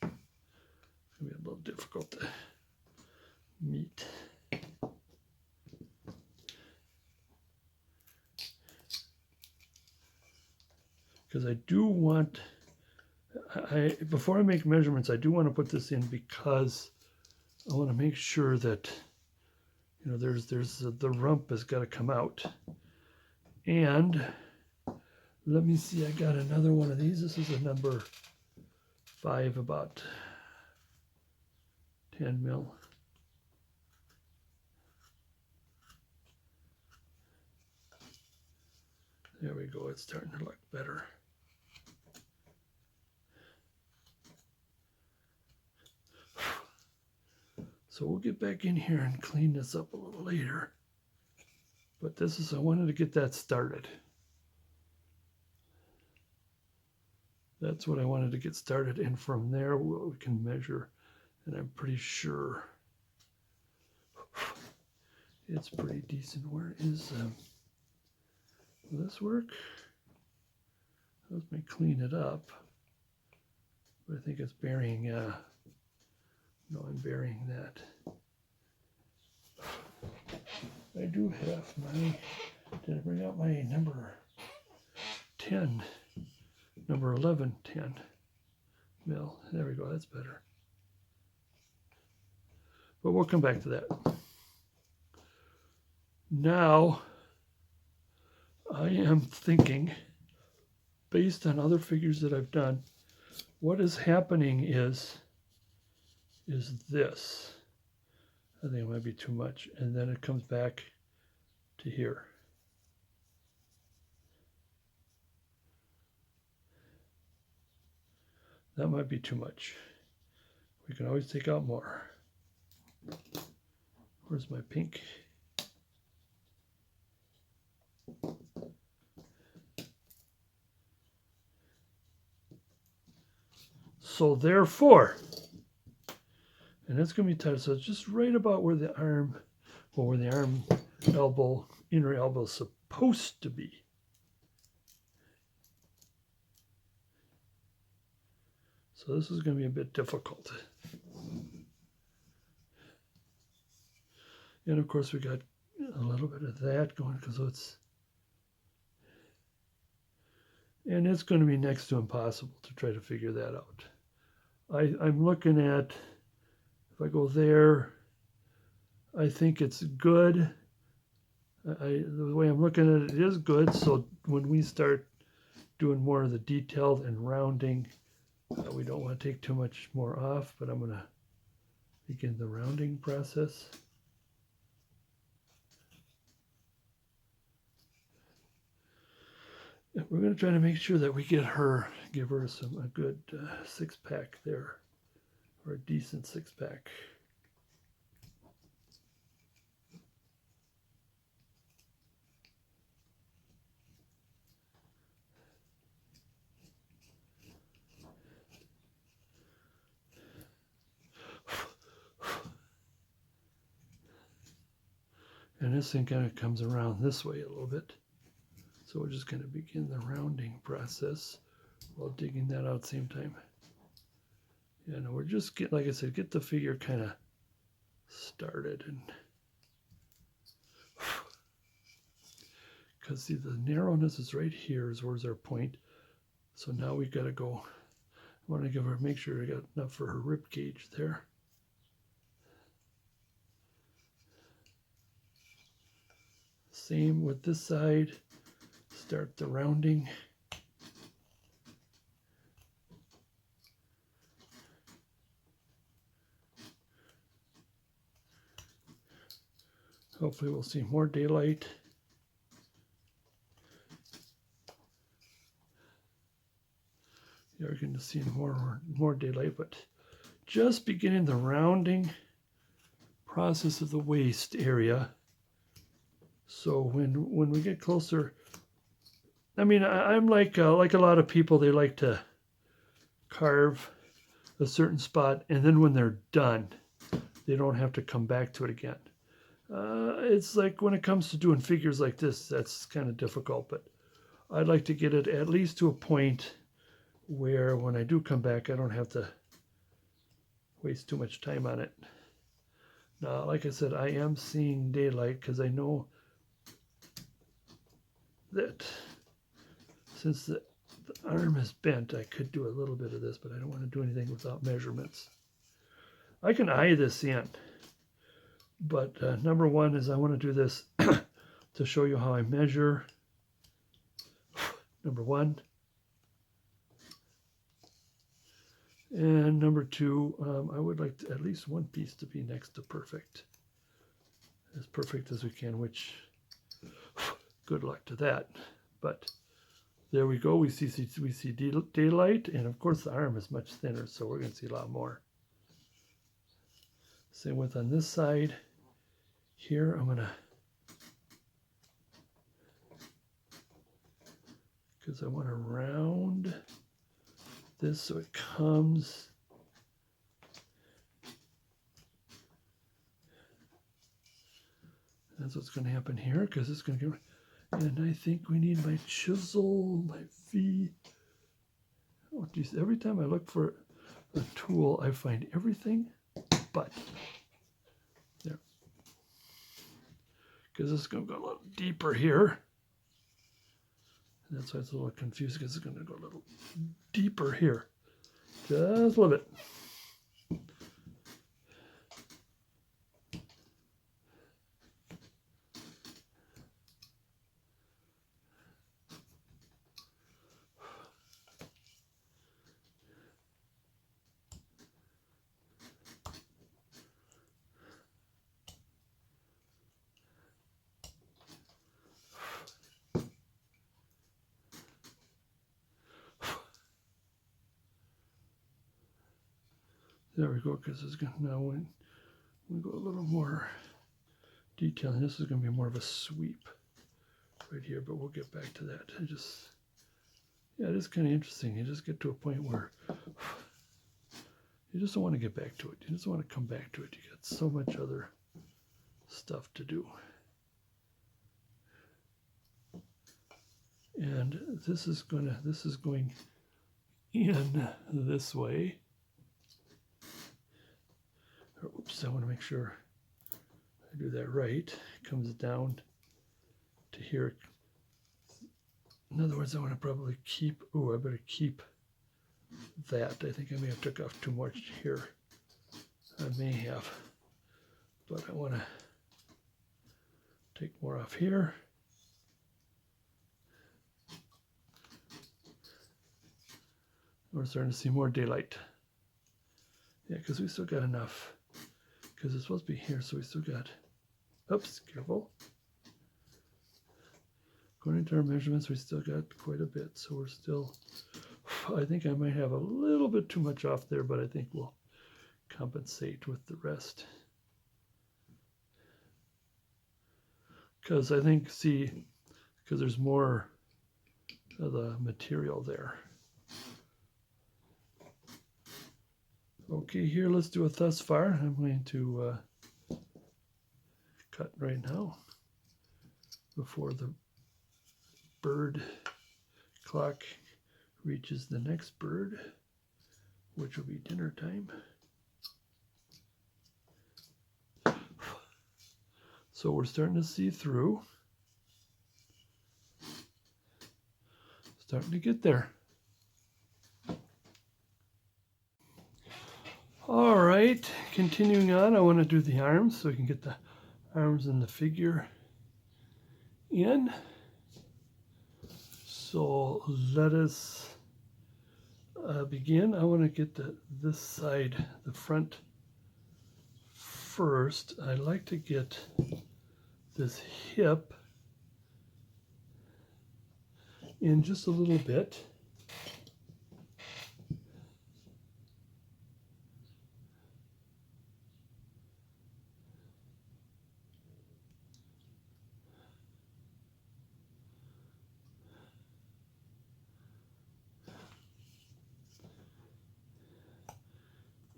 It's going to be a little difficult to meet. Because I do want, before I make measurements, I do want to put this in because I want to make sure that, there's the rump has got to come out. And let me see, I got another one of these. This is a number 5, about 10 mil. There we go, it's starting to look better. So we'll get back in here and clean this up a little later. But I wanted to get that started. That's what I wanted to get started. And from there, we can measure. And I'm pretty sure it's pretty decent. Where is, will this work? Let me clean it up. But I think it's burying, no, I'm burying that. I do have did I bring out my number 10, number 11, 10 mil. There we go, that's better. But we'll come back to that. Now, I am thinking, based on other figures that I've done, what is happening is this. I think it might be too much. And then it comes back to here. That might be too much. We can always take out more. Where's my pink? So therefore, and it's going to be tight, so it's just right about where the arm, well, where the arm, elbow, inner elbow is supposed to be. So this is going to be a bit difficult. And of course we got a little bit of that going because and it's going to be next to impossible to try to figure that out. I'm looking at, if I go there, I think it's good. The way I'm looking at it is good. So when we start doing more of the detailed and rounding, we don't want to take too much more off, but I'm going to begin the rounding process. And we're going to try to make sure that we give her a good six-pack there, or a decent six-pack. And this thing kind of comes around this way a little bit. So we're just going to begin the rounding process while digging that out at the same time. And we're just getting, like I said, get the figure kind of started. And because see, the narrowness is right here is where's our point. So now we've got to go, I want to give her, make sure I got enough for her rib cage there. Same with this side. Start the rounding. Hopefully we'll see more daylight. You're going to see more daylight, but just beginning the rounding process of the waist area. So when we get closer, I mean, I'm like a lot of people, they like to carve a certain spot, and then when they're done, they don't have to come back to it again. It's like when it comes to doing figures like this, that's kind of difficult, but I'd like to get it at least to a point where when I do come back, I don't have to waste too much time on it. Now, like I said, I am seeing daylight because I know that since the arm is bent, I could do a little bit of this, but I don't want to do anything without measurements. I can eye this in, but number one is I want to do this to show you how I measure. Number one. And number two, I would like to, at least one piece to be next to perfect. As perfect as we can, which good luck to that. But there we go. We see daylight, and of course the arm is much thinner, so we're going to see a lot more. Same with on this side. Here I'm going to, because I want to round this so it comes. That's what's going to happen here, because it's going to go. And I think we need my chisel, my V. Oh, geez, every time I look for a tool, I find everything but there. Because it's going to go a little deeper here. And that's why it's a little confused, because it's going to go a little deeper here. Just a little bit. There we go, because it's going to, now when we go a little more detail, and this is going to be more of a sweep right here, but we'll get back to that. Yeah, it is kind of interesting. You just get to a point where you just don't want to get back to it. You just want to come back to it. You got so much other stuff to do. And this is going in this way. Oops, I want to make sure I do that right. It comes down to here. In other words, I want to probably keep, I better keep that. I think I may have took off too much here. I may have, but I want to take more off here. We're starting to see more daylight. Yeah, because we still got enough. Because it's supposed to be here, so we still got, oops, careful. According to our measurements, we still got quite a bit. So we're still, I think I might have a little bit too much off there, but I think we'll compensate with the rest. Because I think, see, because there's more of the material there. Okay, here, let's do a thus far. I'm going to cut right now before the bird clock reaches the next bird, which will be dinner time. So we're starting to see through. Starting to get there. All right, continuing on, I want to do the arms so we can get the arms and the figure in. So let us begin. I want to get this side, the front first. I like to get this hip in just a little bit.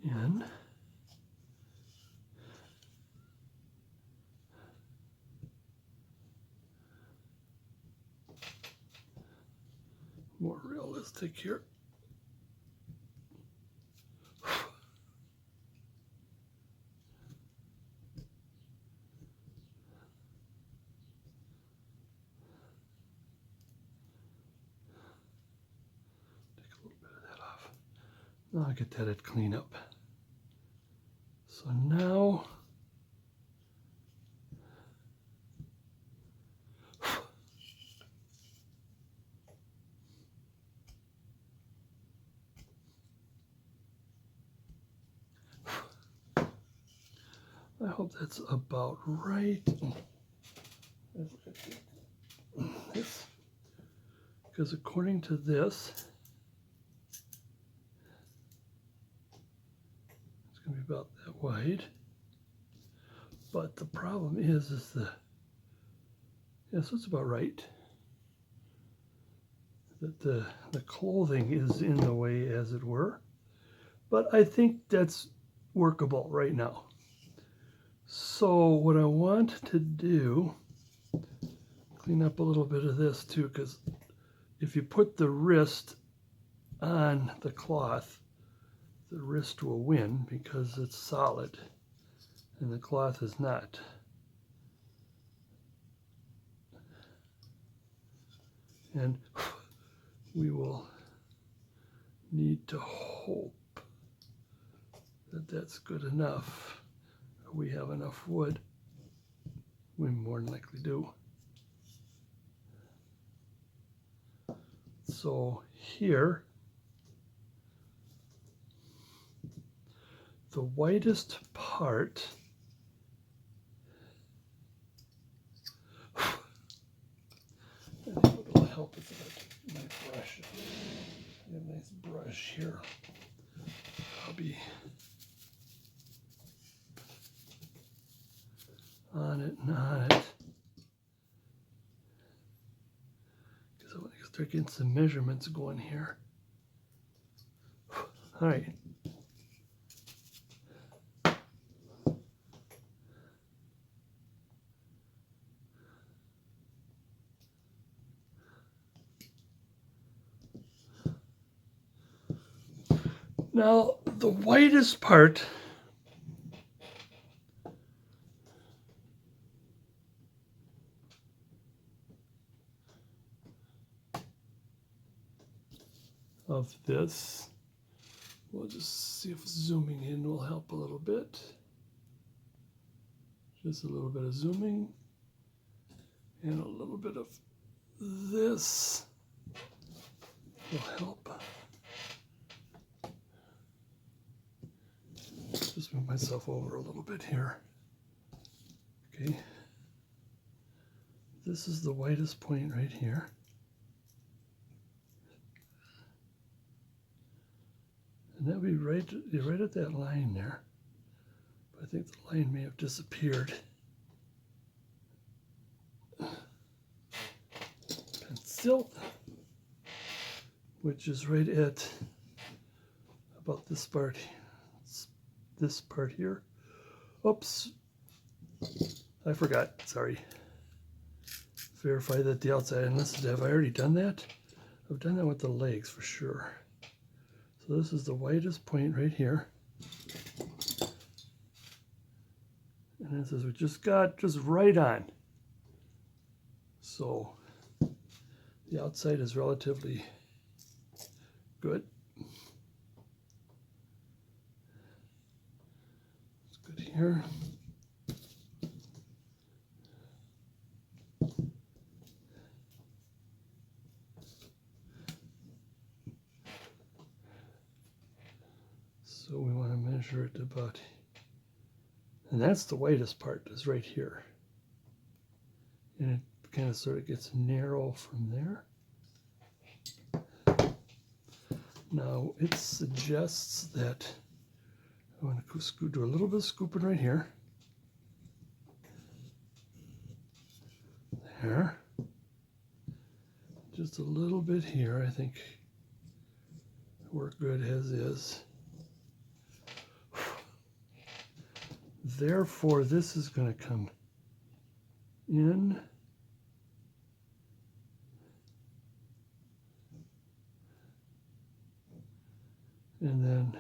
In. More realistic here. Take a little bit of that off. Now I'll get that at cleanup. So now I hope that's about right. Let's look at this. Because according to this, it's going to be about that wide. But the problem is so it's about right. That the clothing is in the way, as it were. But I think that's workable right now. So what I want to do, clean up a little bit of this too, because if you put the wrist on the cloth, the wrist will win because it's solid and the cloth is not. And we will need to hope that that's good enough. We have enough wood. We more than likely do. So here, the whitest part I think what will help is my brush. I have a nice brush here. I'll be on it and on it. Because I want to start getting some measurements going here. All right. Now, the whitest part of this, we'll just see if zooming in will help a little bit. Just a little bit of zooming and a little bit of this will help. Just move myself over a little bit here. Okay. This is the whitest point right here. And that'll be right at that line there. But I think the line may have disappeared. Pencil, which is right at about this part. This part here. Oops. I forgot. Sorry. Verify that the outside, unless have I already done that? I've done that with the legs for sure. So this is the whitest point right here. And this is we just got just right on. So the outside is relatively good. It's good here. So we want to measure it about, and that's the whitest part, is right here. And it kind of sort of gets narrow from there. Now it suggests that I want to do a little bit of scooping right here. There. Just a little bit here, I think. Work good as is. Therefore, this is going to come in. And then,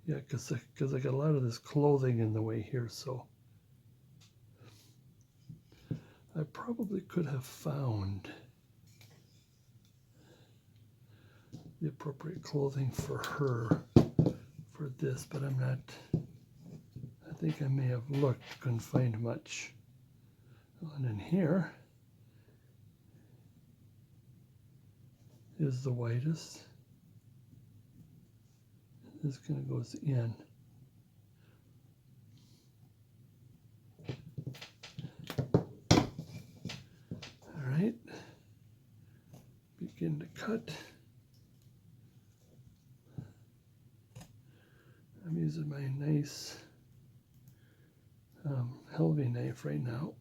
yeah, because I got a lot of this clothing in the way here, so I probably could have found the appropriate clothing for her for this, but I'm not, I think I may have looked, couldn't find much. And in here is the whitest. This kind of goes in. All right, begin to cut. I'm using my nice Helvy knife right now.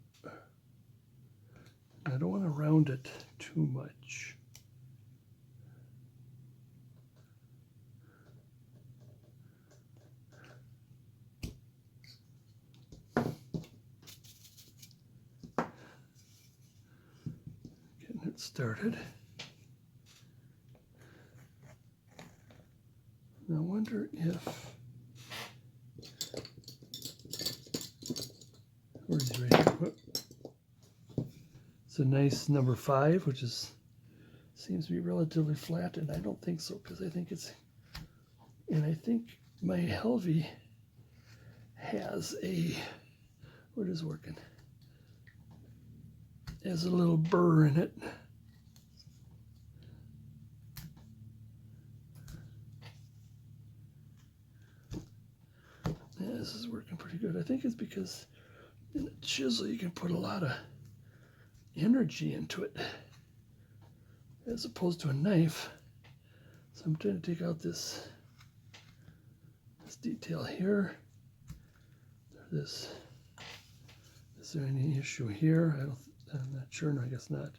I don't want to round it too much. Getting it started. I wonder if, where's he right here? It's a nice number 5, which seems to be relatively flat, and I don't think so, because I think it's, and I think my Helvy has a, what is working? Has a little burr in it. Yeah, this is working pretty good. I think it's because in a chisel you can put a lot of energy into it as opposed to a knife. So I'm trying to take out this detail here this. Is there any issue here? I'm not sure. No, I guess not.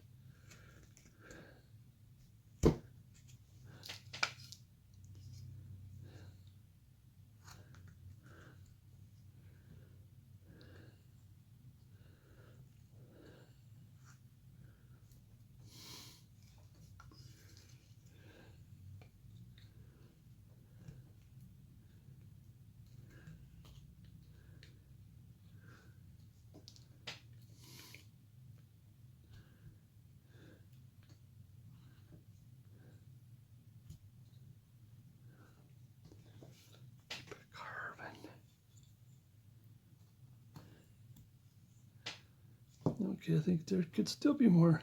Okay, I think there could still be more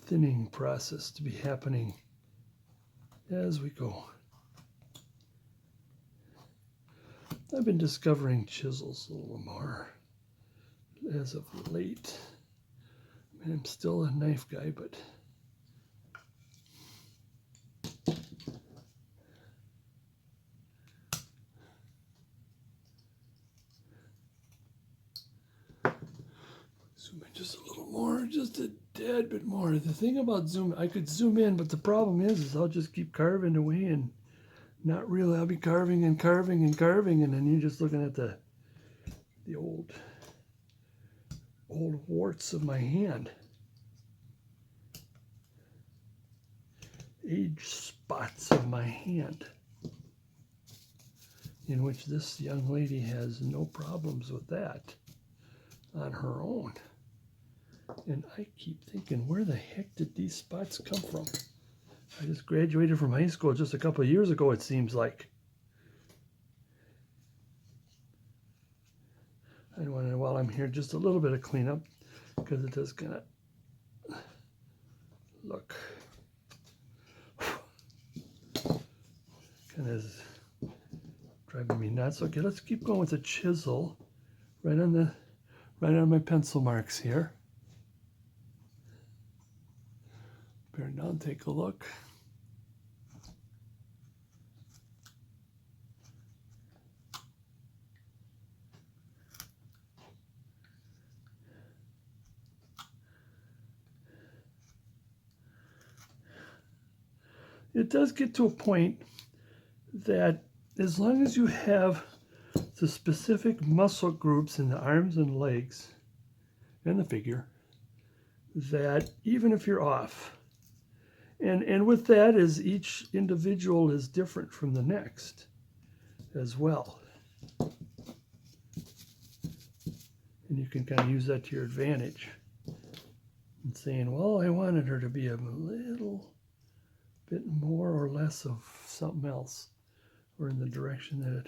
thinning process to be happening as we go. I've been discovering chisels a little more as of late. I mean, I'm still a knife guy, but zoom in just a little more, just a tad bit more. The thing about zoom, I could zoom in, but the problem is I'll just keep carving away and not really. I'll be carving and carving and carving, and then you're just looking at the old warts of my hand. Age spots of my hand, in which this young lady has no problems with that on her own. And I keep thinking, where the heck did these spots come from? I just graduated from high school just a couple of years ago, it seems like. I want to, while I'm here, just a little bit of cleanup, because it does kind of look kind of driving me nuts. Okay, let's keep going with the chisel right on my pencil marks here. Bear down, take a look. It does get to a point that as long as you have the specific muscle groups in the arms and legs and the figure, that even if you're off, and with that is each individual is different from the next as well. And you can kind of use that to your advantage and saying, well, I wanted her to be a little bit more or less of something else, or in the direction that it,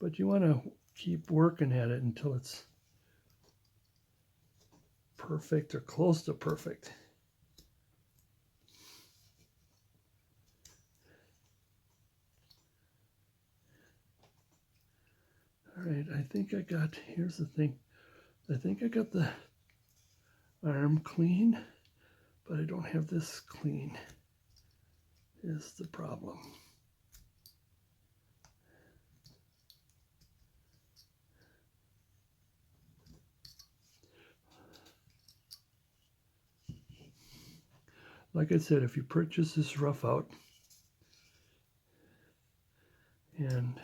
but you want to keep working at it until it's perfect or close to perfect. All right, I think I got, here's the thing, I think I got the arm clean, but I don't have this clean, is the problem. Like I said, if you purchase this rough out, and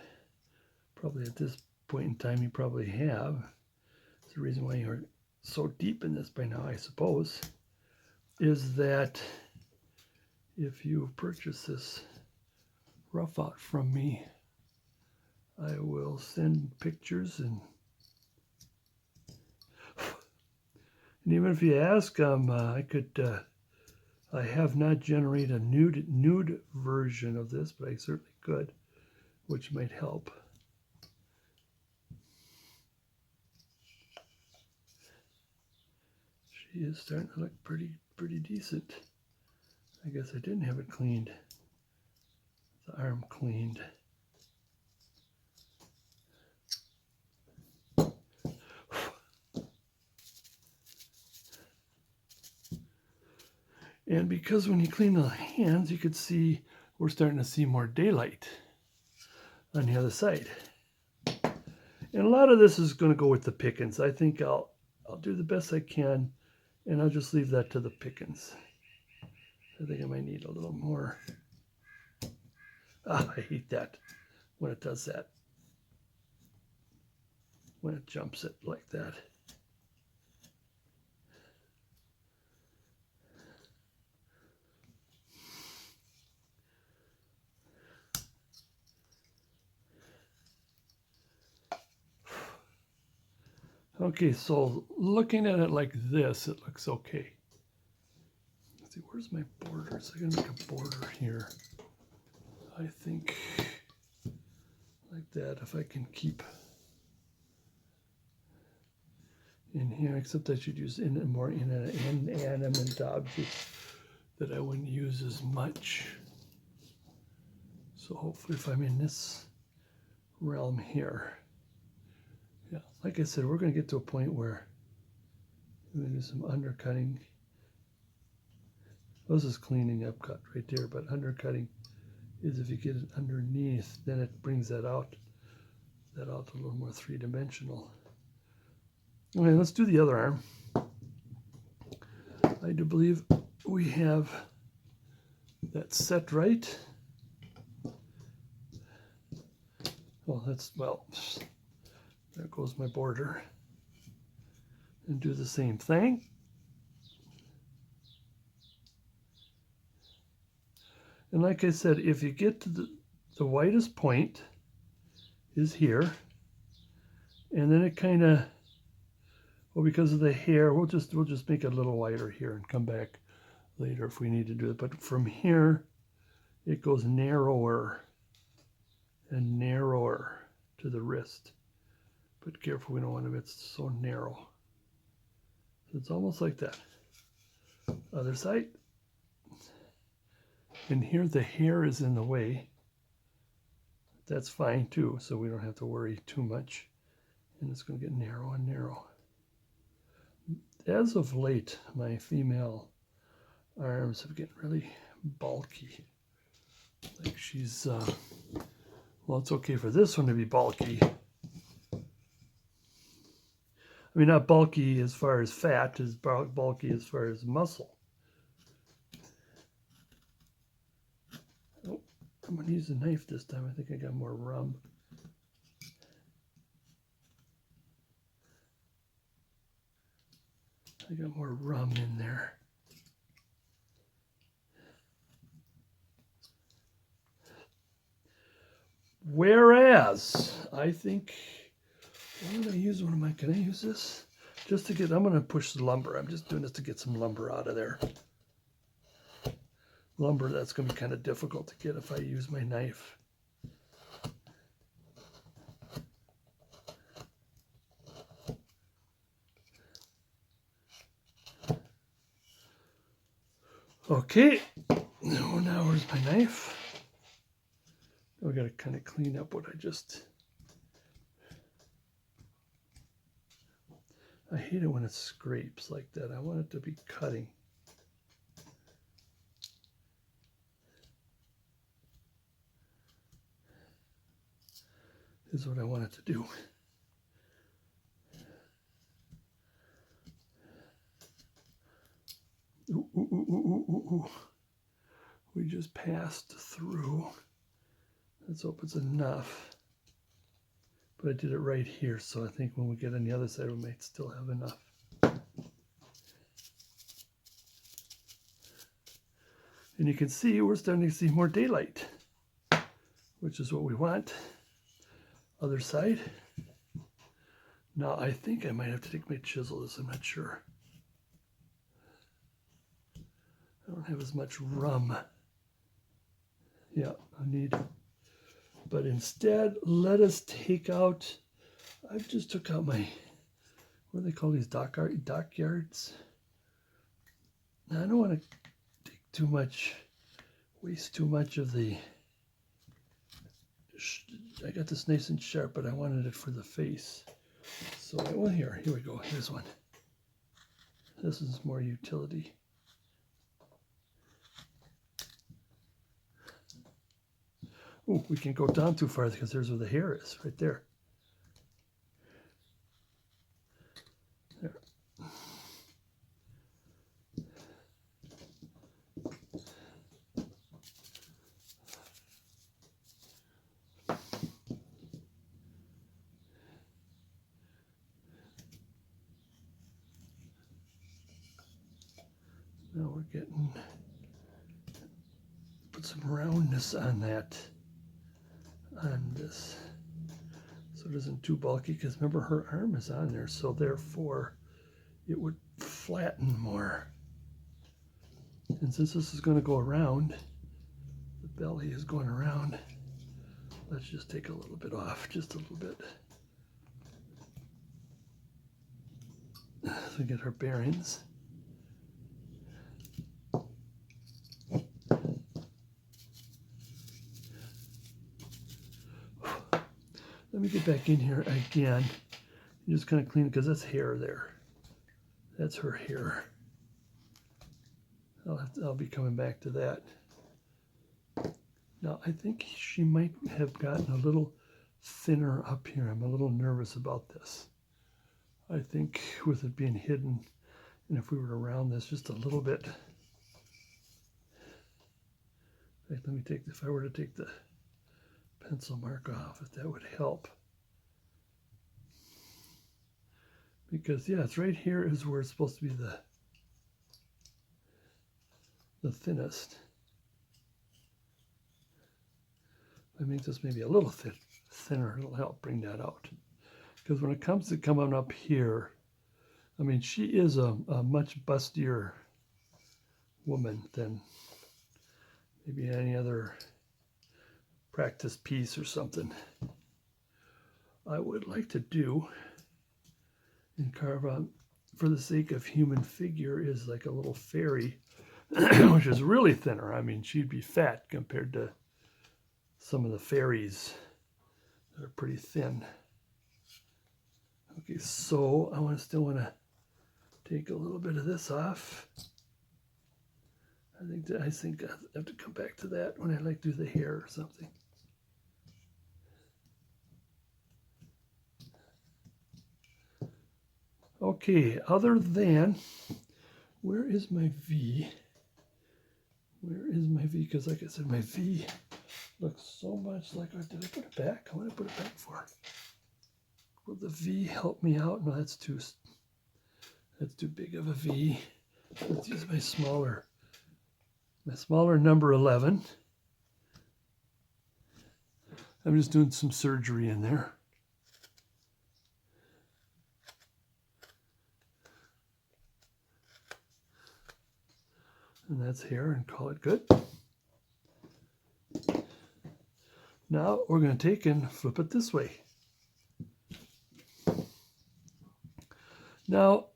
probably at this point in time you probably have, it's the reason why you're so deep in this by now, I suppose, is that if you purchase this rough out from me, I will send pictures, and even if you ask them, I have not generated a nude version of this, but I certainly could, which might help. She is starting to look pretty decent. I guess I didn't have it cleaned. The arm cleaned. And because when you clean the hands, you could see we're starting to see more daylight on the other side. And a lot of this is going to go with the pickings. I think I'll do the best I can, and I'll just leave that to the pickings. I think I might need a little more. Ah, I hate that when it does that. When it jumps it like that. Okay, so looking at it like this, it looks okay. Let's see, where's my borders? I'm gonna make a border here. I think like that, if I can keep in here, except I should use more inanimate objects that I wouldn't use as much. So hopefully if I'm in this realm here, yeah, like I said, we're going to get to a point where we're going to do some undercutting. This is cleaning up cut right there, but undercutting is if you get it underneath, then it brings that out a little more three-dimensional. Okay, let's do the other arm. I do believe we have that set right. Well, there goes my border. And do the same thing. And like I said, if you get to the widest point is here, and then it kind of, well, because of the hair, we'll just make it a little wider here and come back later if we need to do it. But from here, it goes narrower and narrower to the wrist. But careful, we don't want to make it so narrow. So it's almost like that. Other side. And here the hair is in the way. That's fine too, so we don't have to worry too much. And it's going to get narrow and narrow. As of late, my female arms have gotten really bulky. Like she's, well, it's okay for this one to be bulky. I mean, not bulky as far as fat, as bulky as far as muscle. Oh, I'm going to use a knife this time. I think I got more rum. I got more rum in there. Whereas, I think, I'm going to use one of my, can I use this? Just to get, I'm going to push the lumber. I'm just doing this to get some lumber out of there. Lumber, that's going to be kind of difficult to get if I use my knife. Okay, now where's my knife? We got to kind of clean up what I just... I hate it when it scrapes like that. I want it to be cutting. This is what I want it to do. Ooh, ooh, ooh, ooh, ooh, ooh. We just passed through. Let's hope it's enough. But I did it right here, so I think when we get on the other side, we might still have enough. And you can see we're starting to see more daylight, which is what we want. Other side. Now I think I might have to take my chisel, I'm not sure. I don't have as much rum. Yeah, I need. But instead, let us take out, I just took out my, what do they call these, dockyards? Now, I don't want to take too much, waste too much of the, I got this nice and sharp, but I wanted it for the face. So, well, here we go, here's one. This is more utility. Oh, we can't go down too far because there's where the hair is, right there. Now we're getting, put some roundness on that, on this, so it isn't too bulky, because remember her arm is on there, so therefore it would flatten more. And since this is going to go around, the belly is going around, let's just take a little bit off, just a little bit. So get our bearings. Let me get back in here again. Just kind of clean it, because that's hair there. That's her hair. I'll be coming back to that. Now, I think she might have gotten a little thinner up here. I'm a little nervous about this. I think with it being hidden, and if we were to round this just a little bit. In fact, let me take, if I were to take the pencil mark off, if that would help. Because, yeah, it's right here is where it's supposed to be the thinnest. I make this maybe a little thinner, it'll help bring that out. Because when it comes to coming up here, I mean, she is a much bustier woman than maybe any other practice piece or something. I would like to do and carve out, for the sake of human figure, is like a little fairy, which is really thinner. I mean, she'd be fat compared to some of the fairies that are pretty thin. Okay, so I still want to take a little bit of this off. I think I have to come back to that when I like do the hair or something. Okay, other than, where is my V? Where is my V? Because like I said, my V looks so much like, did I put it back? What did I put it back for? Will the V help me out? No, that's too big of a V. Let's use my smaller number 11. I'm just doing some surgery in there. And that's hair, and call it good. Now we're going to take and flip it this way. Now,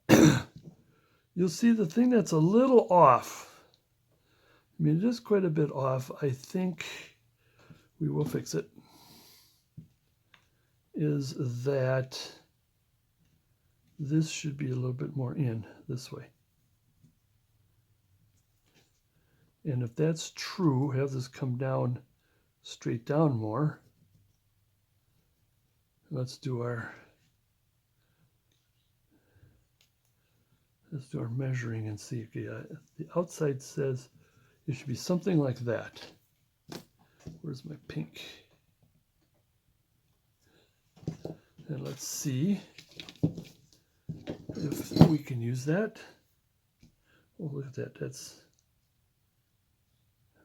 you'll see the thing that's a little off. I mean, it is quite a bit off. I think we will fix it. Is that this should be a little bit more in this way. And if that's true, have this come down, straight down more. Let's do our measuring and see. Okay, the outside says it should be something like that. Where's my pink? And let's see if we can use that. Oh, look at that. That's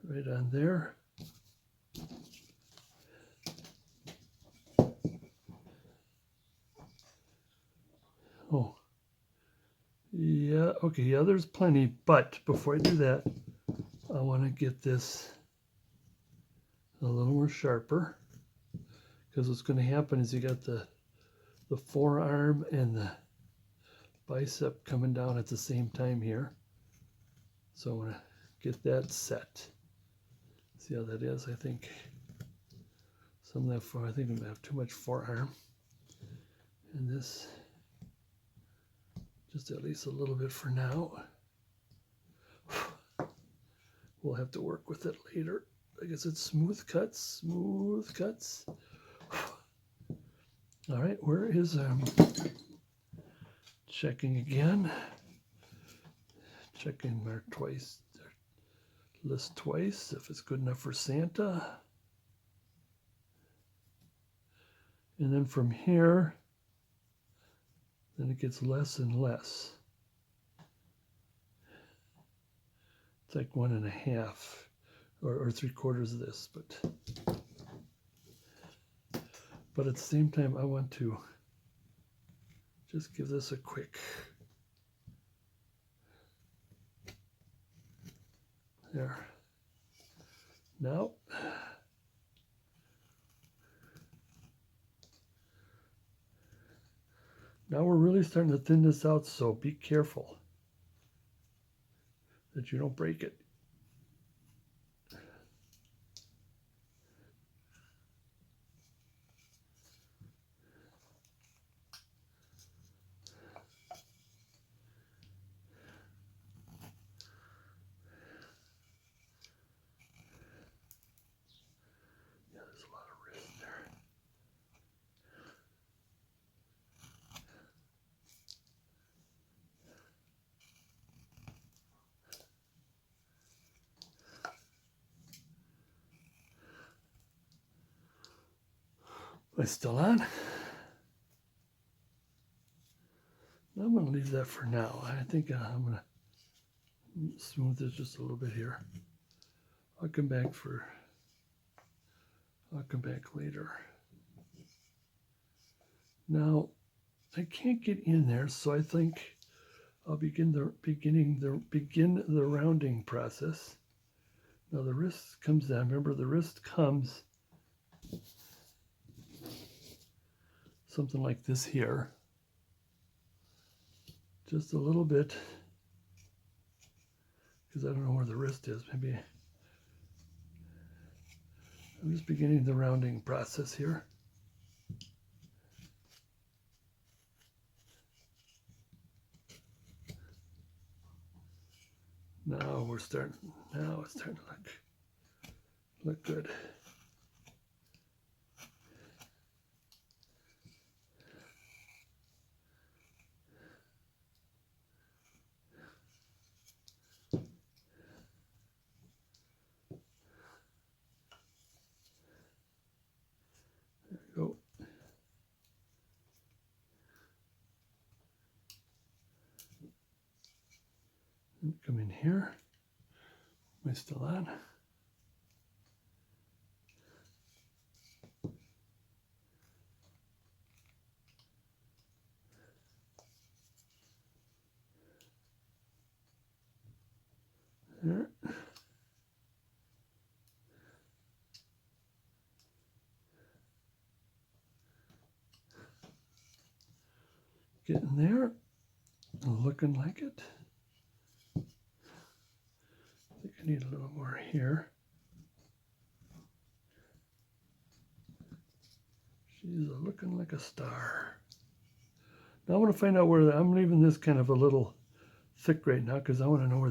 right on there. Oh, yeah, okay, yeah, there's plenty, but before I do that, I want to get this a little more sharper, because what's going to happen is you got the forearm and the bicep coming down at the same time here. So I want to get that set. See how that is? I think some of that I think I'm going to have too much forearm. And this, just at least a little bit for now. We'll have to work with it later. I guess it's smooth cuts, smooth cuts. All right, where is checking again. Checking mark twice, list twice if it's good enough for Santa. And then from here, then it gets less and less. It's like 1.5 or 3/4 of this, but at the same time, I want to just give this a quick. There. Now we're really starting to thin this out, so be careful that you don't break it. Yeah, there's a lot of wrist there. Am I still on? I'm going to leave that for now. I think I'm going to smooth this just a little bit here. I'll come back later. Now, I can't get in there, so I think I'll begin the rounding process. Now the wrist comes down. Remember, the wrist comes something like this here. Just a little bit, because I don't know where the wrist is. Maybe I'm just beginning the rounding process here. Now it's starting to look good. There we go. Come in here. Am I still on? There. Getting there. Looking like it. I think I need a little more here. She's looking like a star. Now I want to find out where I'm leaving this kind of a little thick right now because I want to know where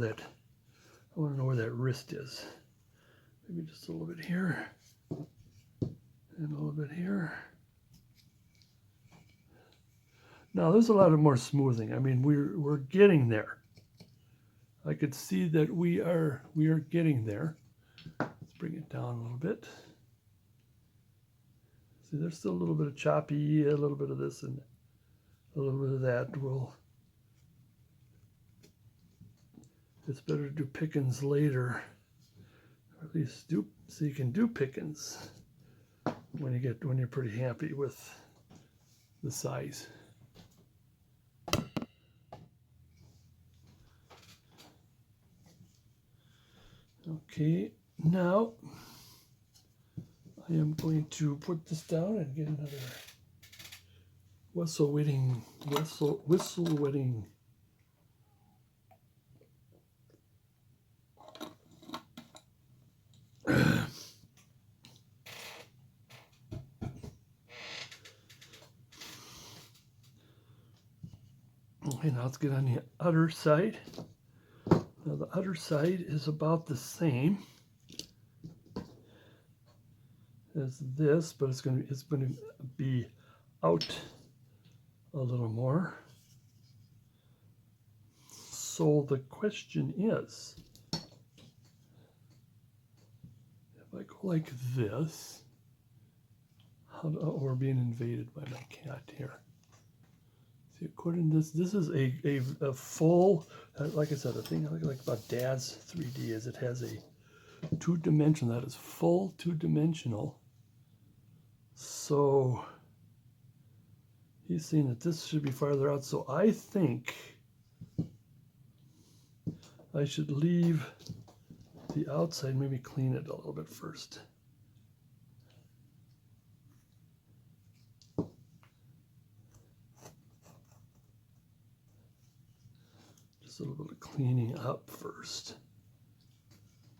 that wrist is. Maybe just a little bit here and a little bit here. Now there's a lot of more smoothing. I mean, we're getting there. I could see that we are getting there. Let's bring it down a little bit. See, there's still a little bit of choppy, a little bit of this and a little bit of that. It's better to do pickings later, or at least so you can do pickings when you're pretty happy with the size. Okay, now I am going to put this down and get another whistle wetting. Okay, now let's get on the other side. Now the other side is about the same as this, but it's going to be out a little more. So the question is, if I go like this, we're being invaded by my cat here. See, according to this is a full, like I said, the thing I like about Dad's 3D is it has a two-dimensional, that is full two-dimensional. So he's saying that this should be farther out. So I think I should leave the outside, maybe clean it a little bit first. Just a little bit of cleaning up first,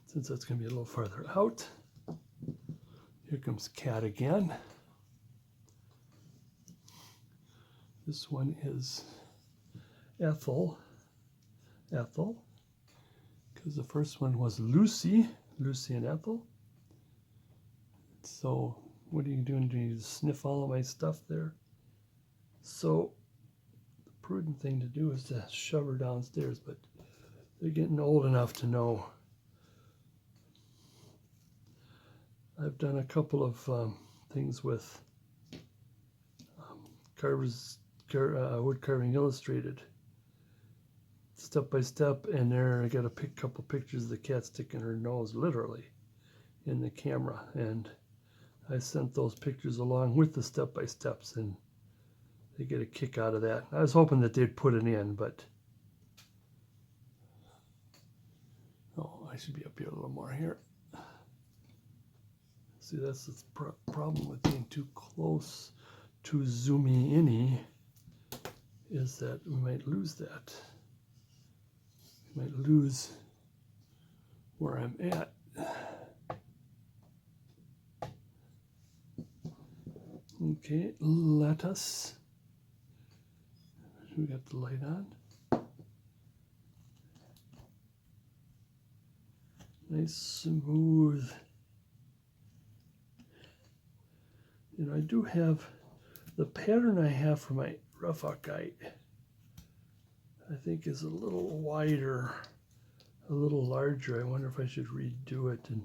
since that's going to be a little farther out. Here comes Cat again. This one is Ethel, because the first one was Lucy and Ethel. So what are you doing? Do you sniff all of my stuff there? So the prudent thing to do is to shove her downstairs, but they're getting old enough to know. I've done a couple of things with Carve's Wood Carving Illustrated, step by step, and there I got a couple pictures of the cat sticking her nose literally in the camera, and I sent those pictures along with the step by steps, and they get a kick out of that. I was hoping that they'd put it in, but oh, I should be up here a little more here. See, that's the problem with being too close to zoomy in-y, is that we might lose that. We might lose where I'm at. Okay, lettuce. We got the light on. Nice, smooth. You know, I do have the pattern I have for my rough Hawkeye, I think is a little wider, a little larger. I wonder if I should redo it and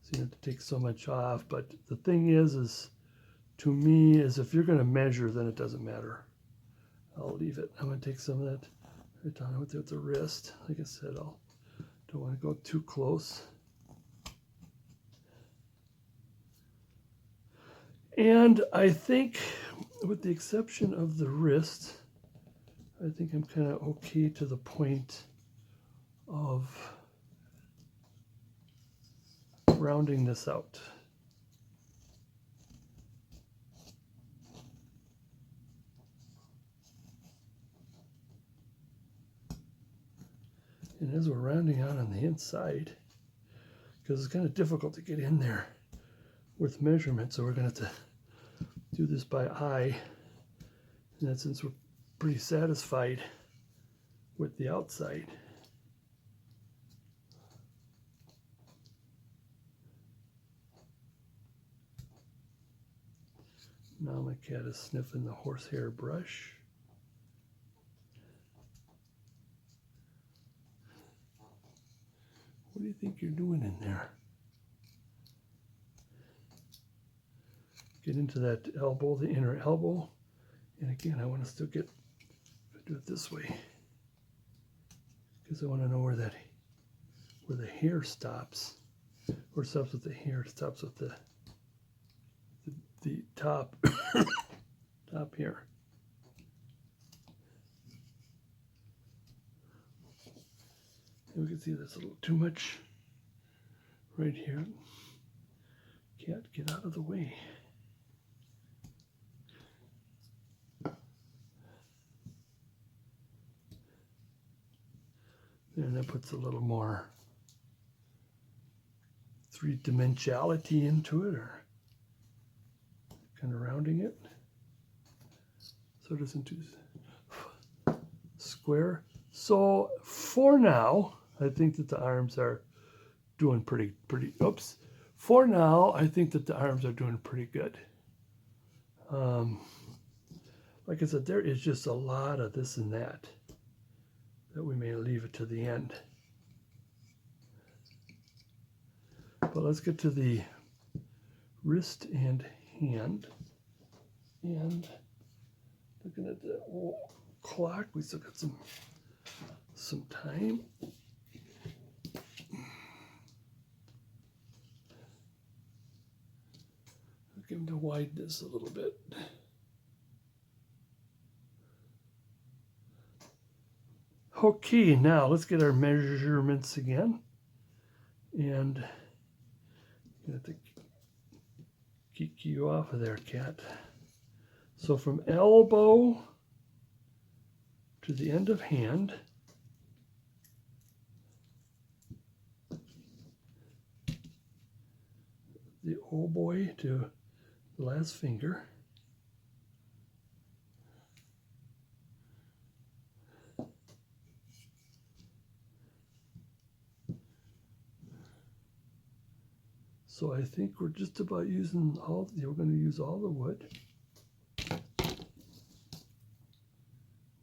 see if it takes so much off. But the thing is to me, is if you're going to measure, then it doesn't matter. I'll leave it. I'm going to take some of that right down with the wrist. Like I said, don't want to go too close. And I think, with the exception of the wrist, I think I'm kind of okay to the point of rounding this out. And as we're rounding out on the inside, because it's kind of difficult to get in there with measurement, so we're going to have to do this by eye. And that since we're pretty satisfied with the outside. Now my cat is sniffing the horsehair brush. What do you think you're doing in there? Get into that elbow, the inner elbow. And again, I want to still do it this way, because I want to know where the hair stops, or stops with the hair, stops with the top, top here. And we can see there's a little too much right here. Cat, get out of the way. And that puts a little more three-dimensionality into it, or kind of rounding it so it isn't too square. So for now, I think that the arms are doing pretty, oops. For now, I think that the arms are doing pretty good. Like I said, there is just a lot of this and that we may leave it to the end. But let's get to the wrist and hand. And like Looking at the clock, we still got some time. Give him to widen this a little bit. Okay, now let's get our measurements again. And I'm going to kick you off of there, cat. So from elbow to the end of hand, the oh boy to the last finger. So I think we're just about using all, we're going to use all the wood.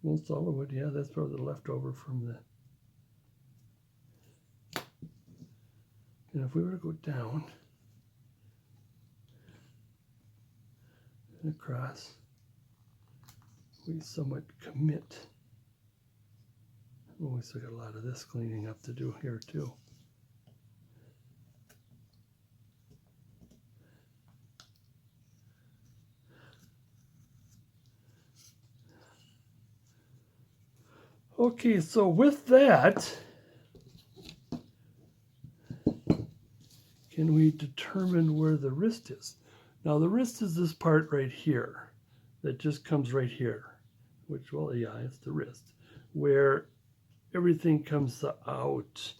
Most all the wood, yeah, that's probably the leftover from the, and if we were to go down and across, we somewhat commit. Oh, we still got a lot of this cleaning up to do here too. Okay, so with that, can we determine where the wrist is? Now the wrist is this part right here that just comes right here, which, well, yeah, it's the wrist, where everything comes out.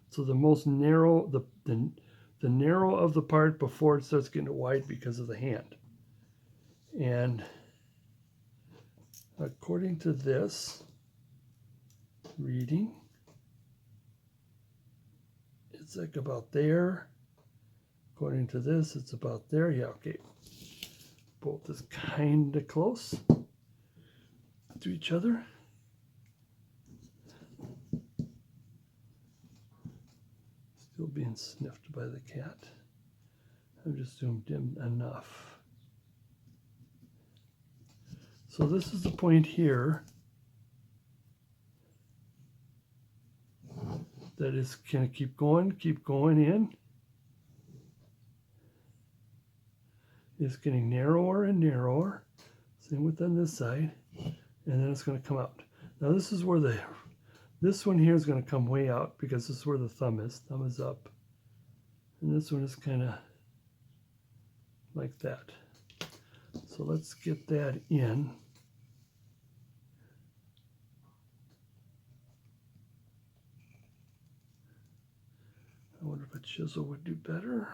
So the most narrow, the narrow of the part before it starts getting wide because of the hand. And according to this reading, it's like about there. According to this, it's about there. Yeah, okay. Both is kind of close to each other. Still being sniffed by the cat. I've just zoomed in enough. So this is the point here that is going to keep going in. It's getting narrower and narrower. Same with on this side. And then it's going to come out. Now this is where this one here is going to come way out because this is where the thumb is. Thumb is up. And this one is kind of like that. So let's get that in. I wonder if a chisel would do better.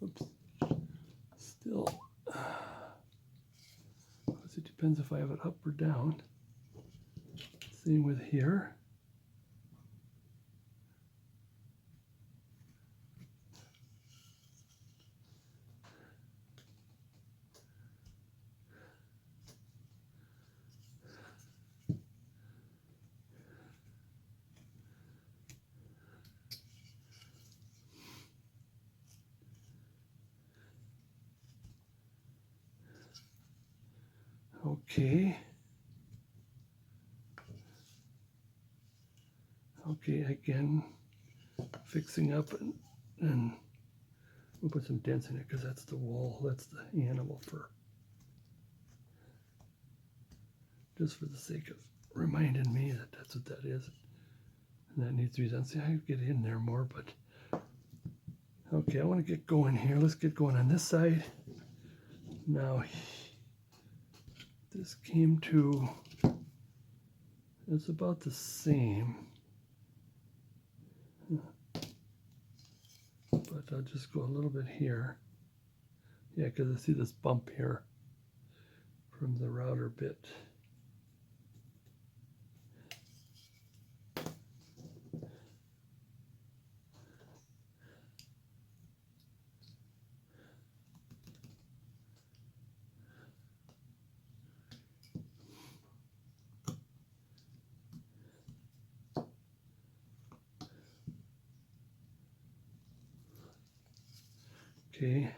Oops. Still, it depends if I have it up or down. Same with here. Okay. Okay, again, fixing up and we'll put some dents in it because that's the wool, that's the animal fur. Just for the sake of reminding me that that's what that is. And that needs to be done. See, I get in there more, but okay, I want to get going here. Let's get going on this side. Now, this came to, it's about the same. But I'll just go a little bit here. Yeah, because I see this bump here from the router bit. Okay.